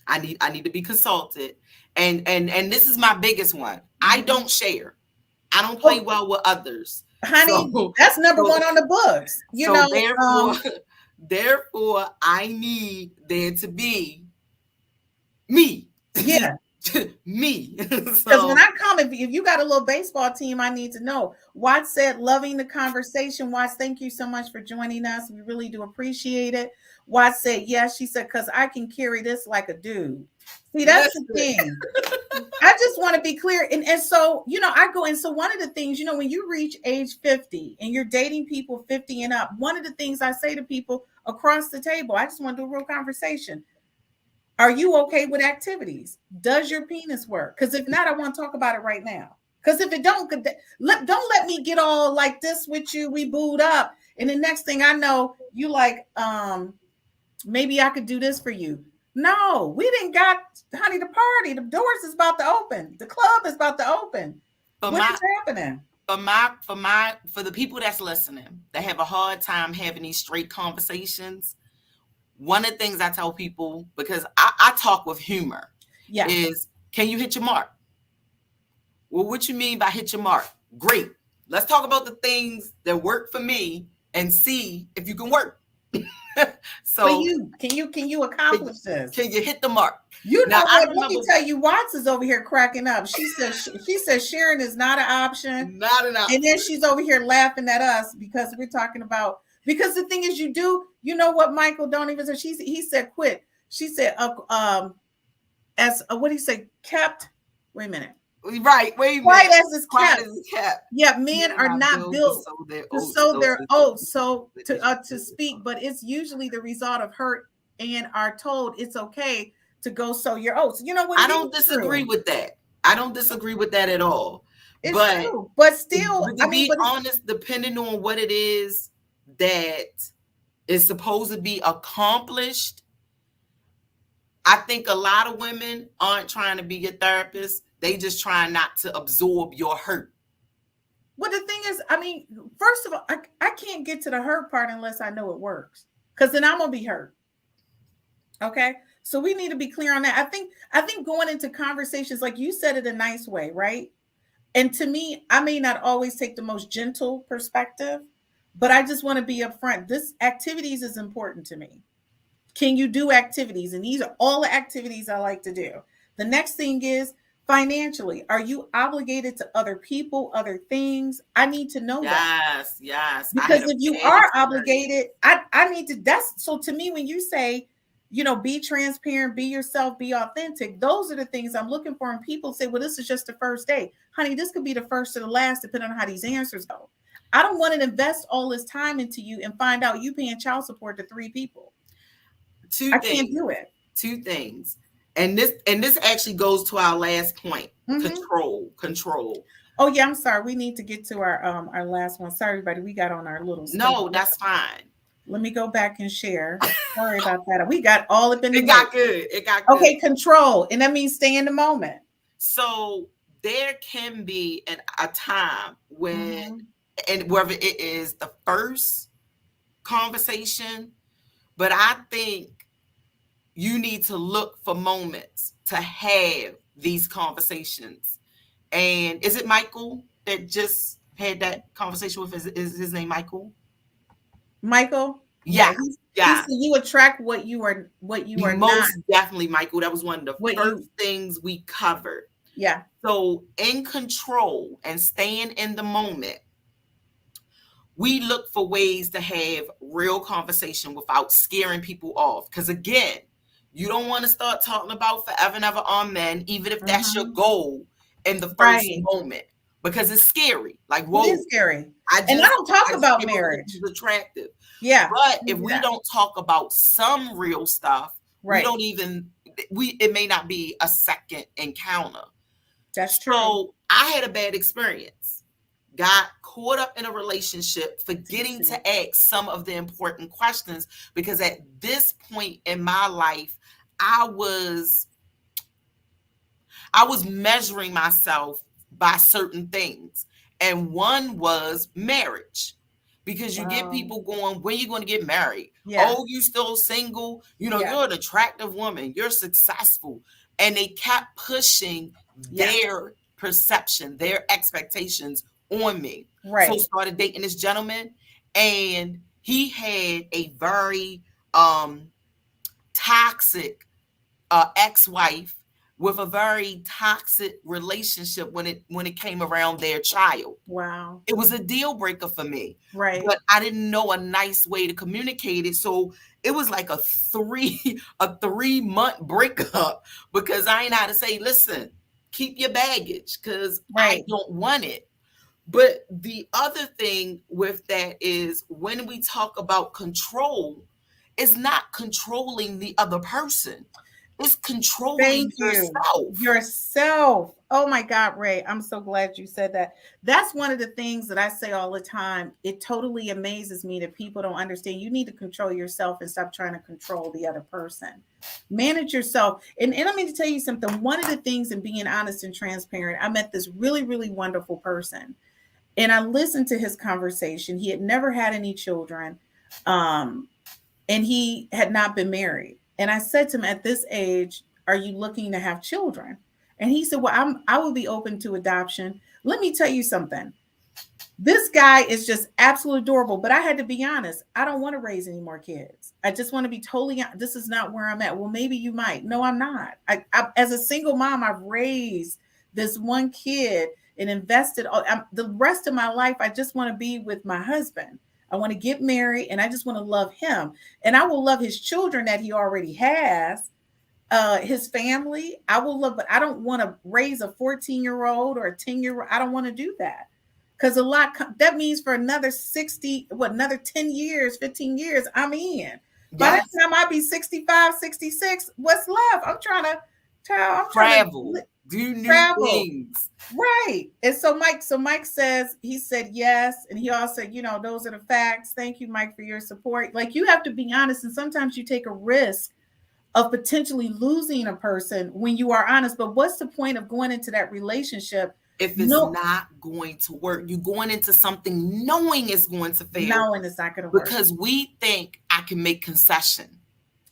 I need to be consulted. And this is my biggest one. I don't share. I don't play well with others. Honey, that's number one on the books. Therefore, I need there to be me. Yeah. Me. Because when I come, if you got a little baseball team, I need to know. Watts said, loving the conversation. Watts, thank you so much for joining us. We really do appreciate it. Watts said, yes. She said, because I can carry this like a dude. See, that's the thing. I just want to be clear. And so, I go, and so one of the things, when you reach age 50 and you're dating people 50 and up, one of the things I say to people across the table, I just want to do a real conversation. Are you okay with activities? Does your penis work? Because if not, I want to talk about it right now. Because if it don't let me get all like this with you. We booed up. And the next thing I know, you like, maybe I could do this for you. No, we didn't got, honey, the party. The doors is about to open. The club is about to open. What's happening? For the people that's listening, that have a hard time having these straight conversations, one of the things I tell people, because I talk with humor, is, can you hit your mark? Well, what you mean by hit your mark? Great. Let's talk about the things that work for me and see if you can work. So can you accomplish this? Can you hit the mark? Let me tell you, Watts is over here cracking up. She says sharing is not an option. Not an option. And then she's over here laughing at us because we're talking about, because the thing is, you know what, Michael, don't even say, he said quit. She said, what do you say? Kept, wait a minute. Right, wait a minute. Quiet as is kept. Yeah, men are not built to sow their oats, to speak, but it's usually the result of hurt and are told it's okay to go sow your oats. You know what? I don't disagree with that. I don't disagree with that at all. It's true. But still, to be honest, depending on what it is that is supposed to be accomplished, I think a lot of women aren't trying to be your therapist. They just trying not to absorb your hurt. Well, the thing is, first of all, I can't get to the hurt part unless I know it works, because then I'm gonna be hurt. Okay, so we need to be clear on that. I think going into conversations, like you said it a nice way, right? And to me, I may not always take the most gentle perspective, but I just want to be upfront. This activities is important to me. Can you do activities? And these are all the activities I like to do. The next thing is financially. Are you obligated to other people, other things? I need to know that. Yes. I Because had a if you bad are experience. obligated, I need to, that's so to me, when you say, be transparent, be yourself, be authentic, those are the things I'm looking for. And people say, well, this is just the first day. Honey, this could be the first or the last, depending on how these answers go. I don't want to invest all this time into you and find out you paying child support to 3 people. I can't do it. 2 things. And this actually goes to our last point. Control. Oh yeah, I'm sorry. We need to get to our last one. Sorry, everybody. We got on our little. No, that's fine. Let me go back and share. Sorry about that. We got all up in the. It got good. Okay, control, and that means stay in the moment. So there can be a time when, and whether it is the first conversation, but I think you need to look for moments to have these conversations. And is it Michael that just had that conversation with? Is his name Michael? Michael? Yeah. He said you attract what you are Most not. Definitely, Michael. That was one of the first things we covered. Yeah. So in control and staying in the moment, we look for ways to have real conversation without scaring people off. Because again, you don't want to start talking about forever and ever on men, even if that's your goal in the first moment, because it's scary. Like, whoa, it is scary. I don't talk about marriage. It's attractive. Yeah. But if we don't talk about some real stuff, it may not be a second encounter. That's true. So I had a bad experience. Got caught up in a relationship, forgetting to ask some of the important questions, because at this point in my life, I was measuring myself by certain things. And one was marriage, because you get people going, when are you going to get married? Yeah. Oh, you still single? You're an attractive woman. You're successful. And they kept pushing their perception, their expectations on me. Right. So I started dating this gentleman, and he had a very toxic ex-wife with a very toxic relationship when it came around their child. Wow. It was a deal breaker for me. Right. But I didn't know a nice way to communicate it. So it was like a 3-month breakup, because I ain't know how to say, listen, keep your baggage, because I don't want it. But the other thing with that is, when we talk about control, it's not controlling the other person. It's controlling yourself. Oh my God, Ray, I'm so glad you said that. That's one of the things that I say all the time. It totally amazes me that people don't understand. You need to control yourself and stop trying to control the other person. Manage yourself. And let me tell you something. One of the things in being honest and transparent, I met this really, really wonderful person. And I listened to his conversation. He had never had any children. And he had not been married. And I said to him, at this age, are you looking to have children? And he said, well, I would be open to adoption. Let me tell you something. This guy is just absolutely adorable. But I had to be honest. I don't want to raise any more kids. I just want to be totally honest. This is not where I'm at. Well, maybe you might. No, I'm not. I as a single mom, I've raised this one kid and invested the rest of my life. I just want to be with my husband. I want to get married, and I just want to love him. And I will love his children that he already has, his family. I will love, but I don't want to raise a 14-year-old or a 10-year-old. I don't want to do that, because that means for another 10 years, 15 years, I'm in. Yes. By the time I be 65, 66, what's left? I'm trying to travel. Do new things. Right. And so Mike says, he said yes. And he also said, those are the facts. Thank you, Mike, for your support. Like, you have to be honest. And sometimes you take a risk of potentially losing a person when you are honest. But what's the point of going into that relationship if it's not going to work? You're going into something knowing it's going to fail. Knowing it's not going to work. Because we think I can make concession.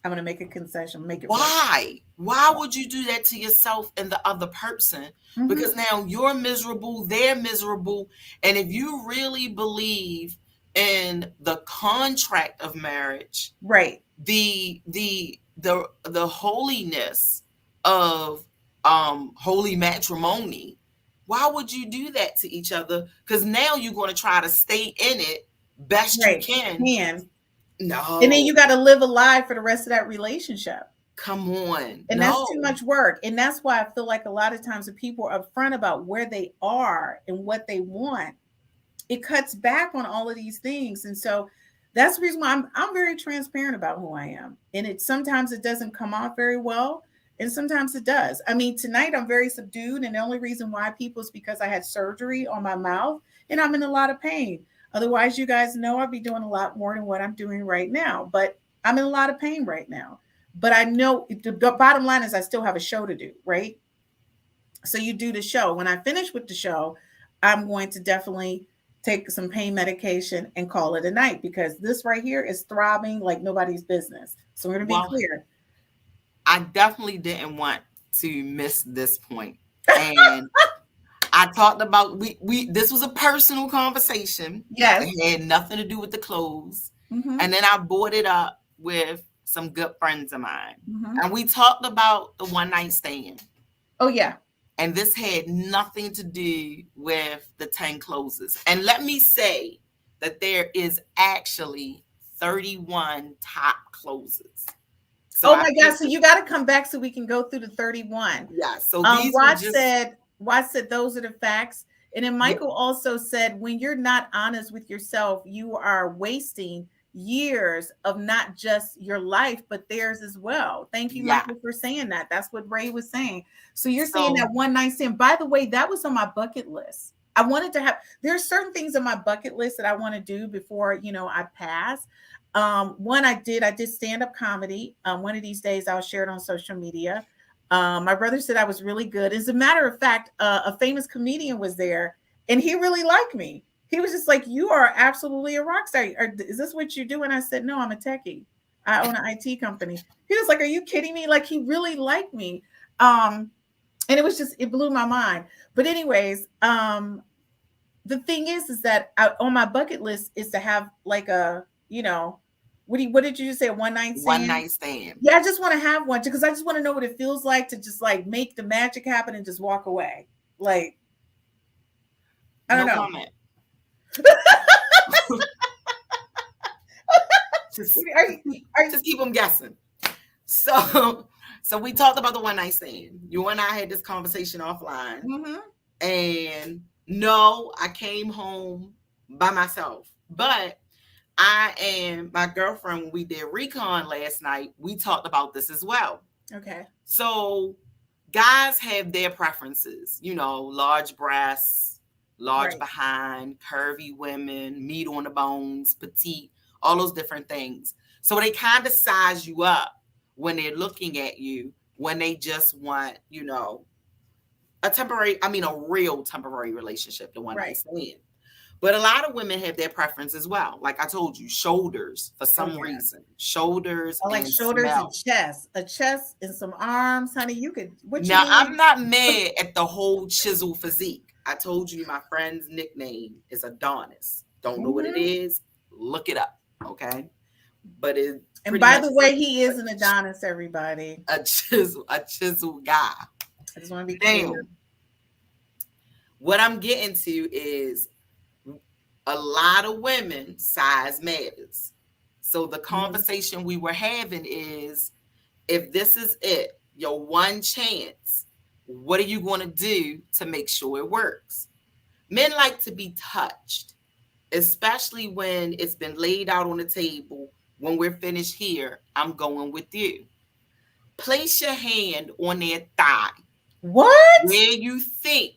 I'm going to make a concession, make it Why? Work. Why would you do that to yourself and the other person? Mm-hmm. Because now you're miserable, they're miserable. And if you really believe in the contract of marriage, Right. the holiness of holy matrimony, why would you do that to each other? Because now you're going to try to stay in it best you Right. can. No. And then you got to live a lie for the rest of that relationship. Come on. And no. that's too much work. And that's why I feel like a lot of times when people are upfront about where they are and what they want, it cuts back on all of these things. And so that's the reason why I'm very transparent about who I am. And sometimes it doesn't come off very well. And sometimes it does. I mean, tonight I'm very subdued. And the only reason why people is because I had surgery on my mouth and I'm in a lot of pain. Otherwise, you guys know I'd be doing a lot more than what I'm doing right now. But I'm in a lot of pain right now. But I know the bottom line is I still have a show to do, right? So you do the show. When I finish with the show, I'm going to definitely take some pain medication and call it a night because this right here is throbbing like nobody's business. So we're going to be clear. I definitely didn't want to miss this point. And I talked about we this was a personal conversation. Yes. It had nothing to do with the clothes. Mm-hmm. And then I brought it up with some good friends of mine. Mm-hmm. And we talked about the one night stand. Oh, yeah. And this had nothing to do with the 10 closes. And let me say that there is actually 31 top closes. So oh my God. So you got to come back so we can go through the 31. Yeah. So Watch said those are the facts. And then Michael also said, when you're not honest with yourself, you are wasting years of not just your life, but theirs as well. Thank you, Michael, for saying that. That's what Ray was saying. So you're saying that one night stand. By the way, that was on my bucket list. I wanted to have, there's certain things on my bucket list that I want to do before, I pass. One I did stand-up comedy. One of these days I'll share it on social media. My brother said I was really good. As a matter of fact, a famous comedian was there and he really liked me. He was just like, you are absolutely a rock star. Is this what you do? And I said, no, I'm a techie. I own an IT company. He was like, are you kidding me? Like, he really liked me. And it was just, it blew my mind. But anyways, the thing is that on my bucket list is to have like a, what did you just say? A one night stand? One night stand. Yeah, I just want to have one because I just want to know what it feels like to just like make the magic happen and just walk away. Like, I don't know. Comment. just keep them guessing. So we talked about the one night stand. You and I had this conversation offline. Mm-hmm. And no, I came home by myself. But my girlfriend, when we did recon last night, we talked about this as well. Okay. So guys have their preferences, large breasts, large behind, curvy women, meat on the bones, petite, all those different things. So they kind of size you up when they're looking at you, when they just want, a real temporary relationship, the one night stand. But a lot of women have their preference as well. Like I told you, shoulders for some reason. Shoulders. I like shoulders and chest. A chest and some arms, honey. You could. Now, I'm not mad at the whole chisel physique. I told you my friend's nickname is Adonis. Don't know what it is. Look it up, okay? But it. And by the way, he is an Adonis. Everybody. A chisel guy. I just want to be clear. What I'm getting to is a lot of women size matters. So the conversation we were having is, if this is it, your one chance, what are you going to do to make sure it works? Men like to be touched, especially when it's been laid out on the table. When we're finished here, I'm going with you. Place your hand on their thigh. What? Where you think.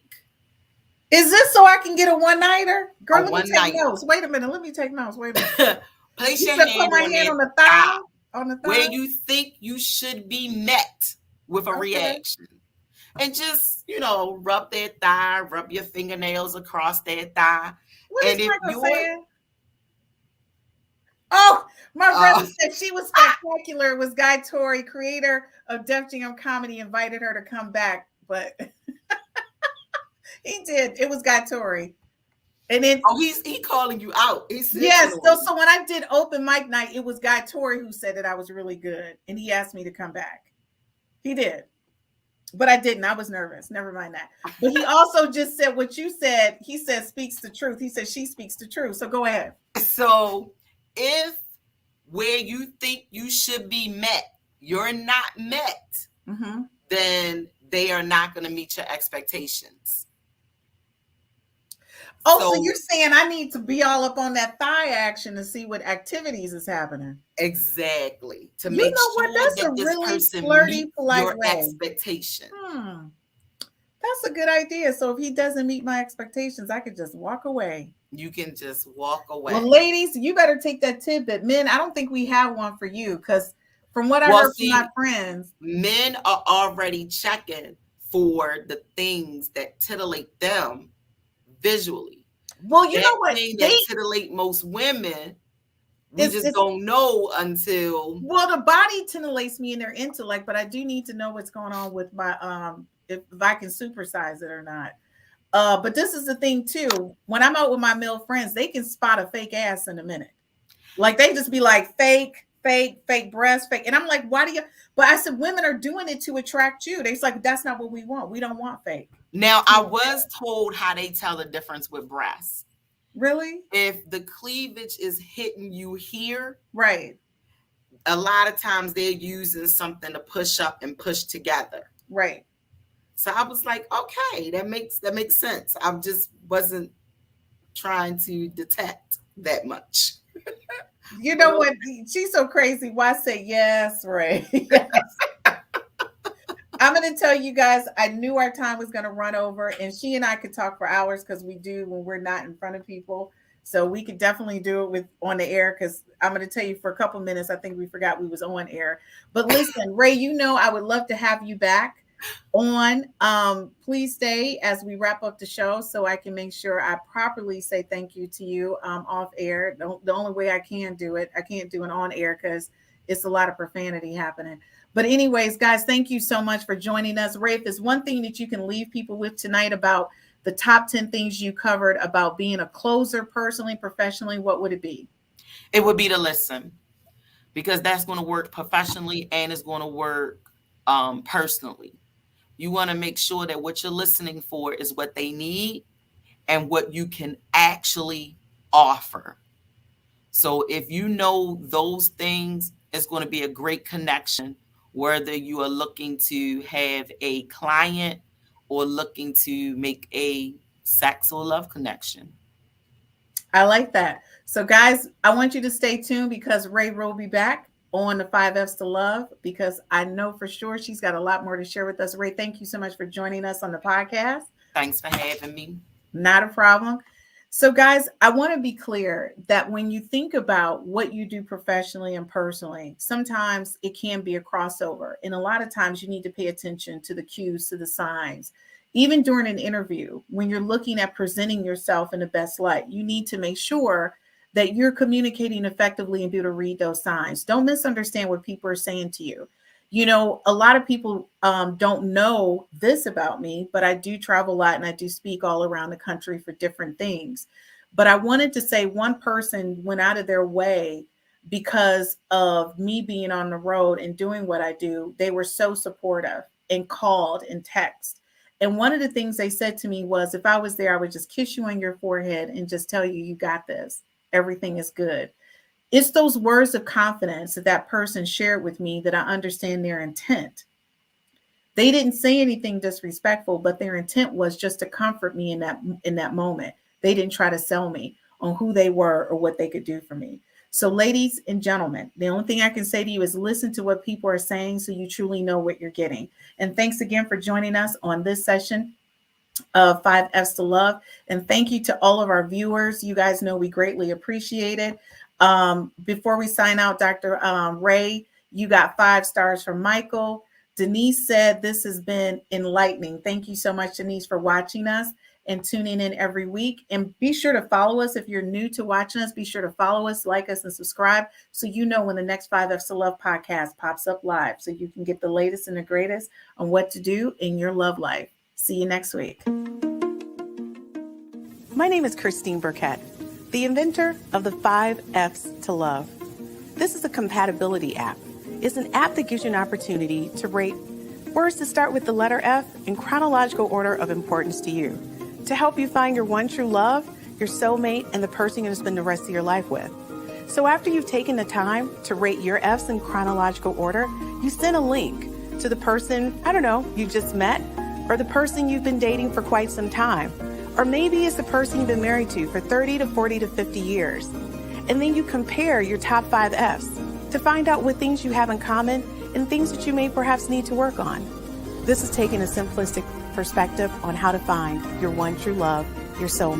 Is this so I can get a one-nighter? Girl, let me take night. notes. Wait a minute. Let me take notes. Wait a minute. Place you your hand hand on the thigh. On the thigh. Where you think you should be met with a reaction. And just, rub their thigh, rub your fingernails across their thigh. What is Michael saying? Oh, my brother said she was spectacular. It was Guy Torrey, creator of Def Jam Comedy, invited her to come back, but he did. It was Guy Torrey. And then Oh, he calling you out. He's yes, snitching on you. so when I did open mic night, it was Guy Tori who said that I was really good, and he asked me to come back. He did, but I didn't. I was nervous. Never mind that. But he also just said what you said. He said speaks the truth. He said she speaks the truth. So go ahead. So if where you think you should be met, you're not met, then they are not going to meet your expectations. Oh, so you're saying I need to be all up on that thigh action to see what activities is happening. Exactly. To You make know what? sure That's that a this really person flirty, meets polite your way. expectation. That's a good idea. So if he doesn't meet my expectations, I could just walk away. You can just walk away. Well, ladies, you better take that tidbit. Men, I don't think we have one for you because from what I heard from my friends, men are already checking for the things that titillate them visually. Well, you know what? That titillate most women, we just don't know until. Well, the body titillates me in their intellect, but I do need to know what's going on with my if I can supersize it or not. But this is the thing too. When I'm out with my male friends, they can spot a fake ass in a minute. Like they just be like fake breast, fake. And I'm like, why do you? But I said, women are doing it to attract you. They're like, that's not what we want. We don't want fake. Now, I was told how they tell the difference with breasts. Really? If the cleavage is hitting you here, right? A lot of times they're using something to push up and push together. Right. So I was like, okay, that makes sense. I just wasn't trying to detect that much. You know what? She's so crazy. Why say yes, Ray? Yes. I'm going to tell you guys, I knew our time was going to run over, and she and I could talk for hours because we do when we're not in front of people. So we could definitely do it on the air because I'm going to tell you for a couple minutes, I think we forgot we was on air. But listen, Ray, you know I would love to have you back on. Please stay as we wrap up the show so I can make sure I properly say thank you to you off air. The only way I can do it, I can't do it on air because it's a lot of profanity happening. But anyways, guys, thank you so much for joining us. Ray, if there's one thing that you can leave people with tonight about the top 10 things you covered about being a closer personally, professionally, what would it be? It would be to listen, because that's going to work professionally and it's going to work personally. You want to make sure that what you're listening for is what they need and what you can actually offer. So if you know those things, it's going to be a great connection, whether you are looking to have a client or looking to make a sex or love connection. I like that. So guys, I want you to stay tuned because Ray will be back on the 5 F's to Love, because I know for sure she's got a lot more to share with us. Ray, thank you so much for joining us on the podcast. Thanks for having me. Not a problem. So guys, I want to be clear that when you think about what you do professionally and personally, sometimes it can be a crossover. And a lot of times you need to pay attention to the cues, to the signs. Even during an interview, when you're looking at presenting yourself in the best light, you need to make sure that you're communicating effectively and be able to read those signs. Don't misunderstand what people are saying to you. You know, a lot of people don't know this about me, but I do travel a lot and I do speak all around the country for different things. But I wanted to say one person went out of their way because of me being on the road and doing what I do. They were so supportive and called and text. And one of the things they said to me was, if I was there, I would just kiss you on your forehead and just tell you, you got this. Everything is good. It's those words of confidence that that person shared with me that I understand their intent. They didn't say anything disrespectful, but their intent was just to comfort me in that moment. They didn't try to sell me on who they were or what they could do for me. So ladies and gentlemen, the only thing I can say to you is listen to what people are saying so you truly know what you're getting. And thanks again for joining us on this session of 5 F's to Love. And thank you to all of our viewers. You guys know we greatly appreciate it. Before we sign out, Dr. Ray, you got 5 stars from Michael. Denise said this has been enlightening. Thank you so much, Denise, for watching us and tuning in every week. And be sure to follow us. If you're new to watching us, be sure to follow us, like us, and subscribe so you know when the next 5 F's to Love podcast pops up live, so you can get the latest and the greatest on what to do in your love life. See you next week. My name is Christine Burkett, the inventor of the 5 F's to Love. This is a compatibility app. It's an app that gives you an opportunity to rate words that start with the letter F in chronological order of importance to you, to help you find your one true love, your soulmate, and the person you're going to spend the rest of your life with. So after you've taken the time to rate your F's in chronological order, you send a link to the person, you just met, or the person you've been dating for quite some time. Or maybe it's the person you've been married to for 30 to 40 to 50 years. And then you compare your top 5 F's to find out what things you have in common and things that you may perhaps need to work on. This is taking a simplistic perspective on how to find your one true love, your soulmate.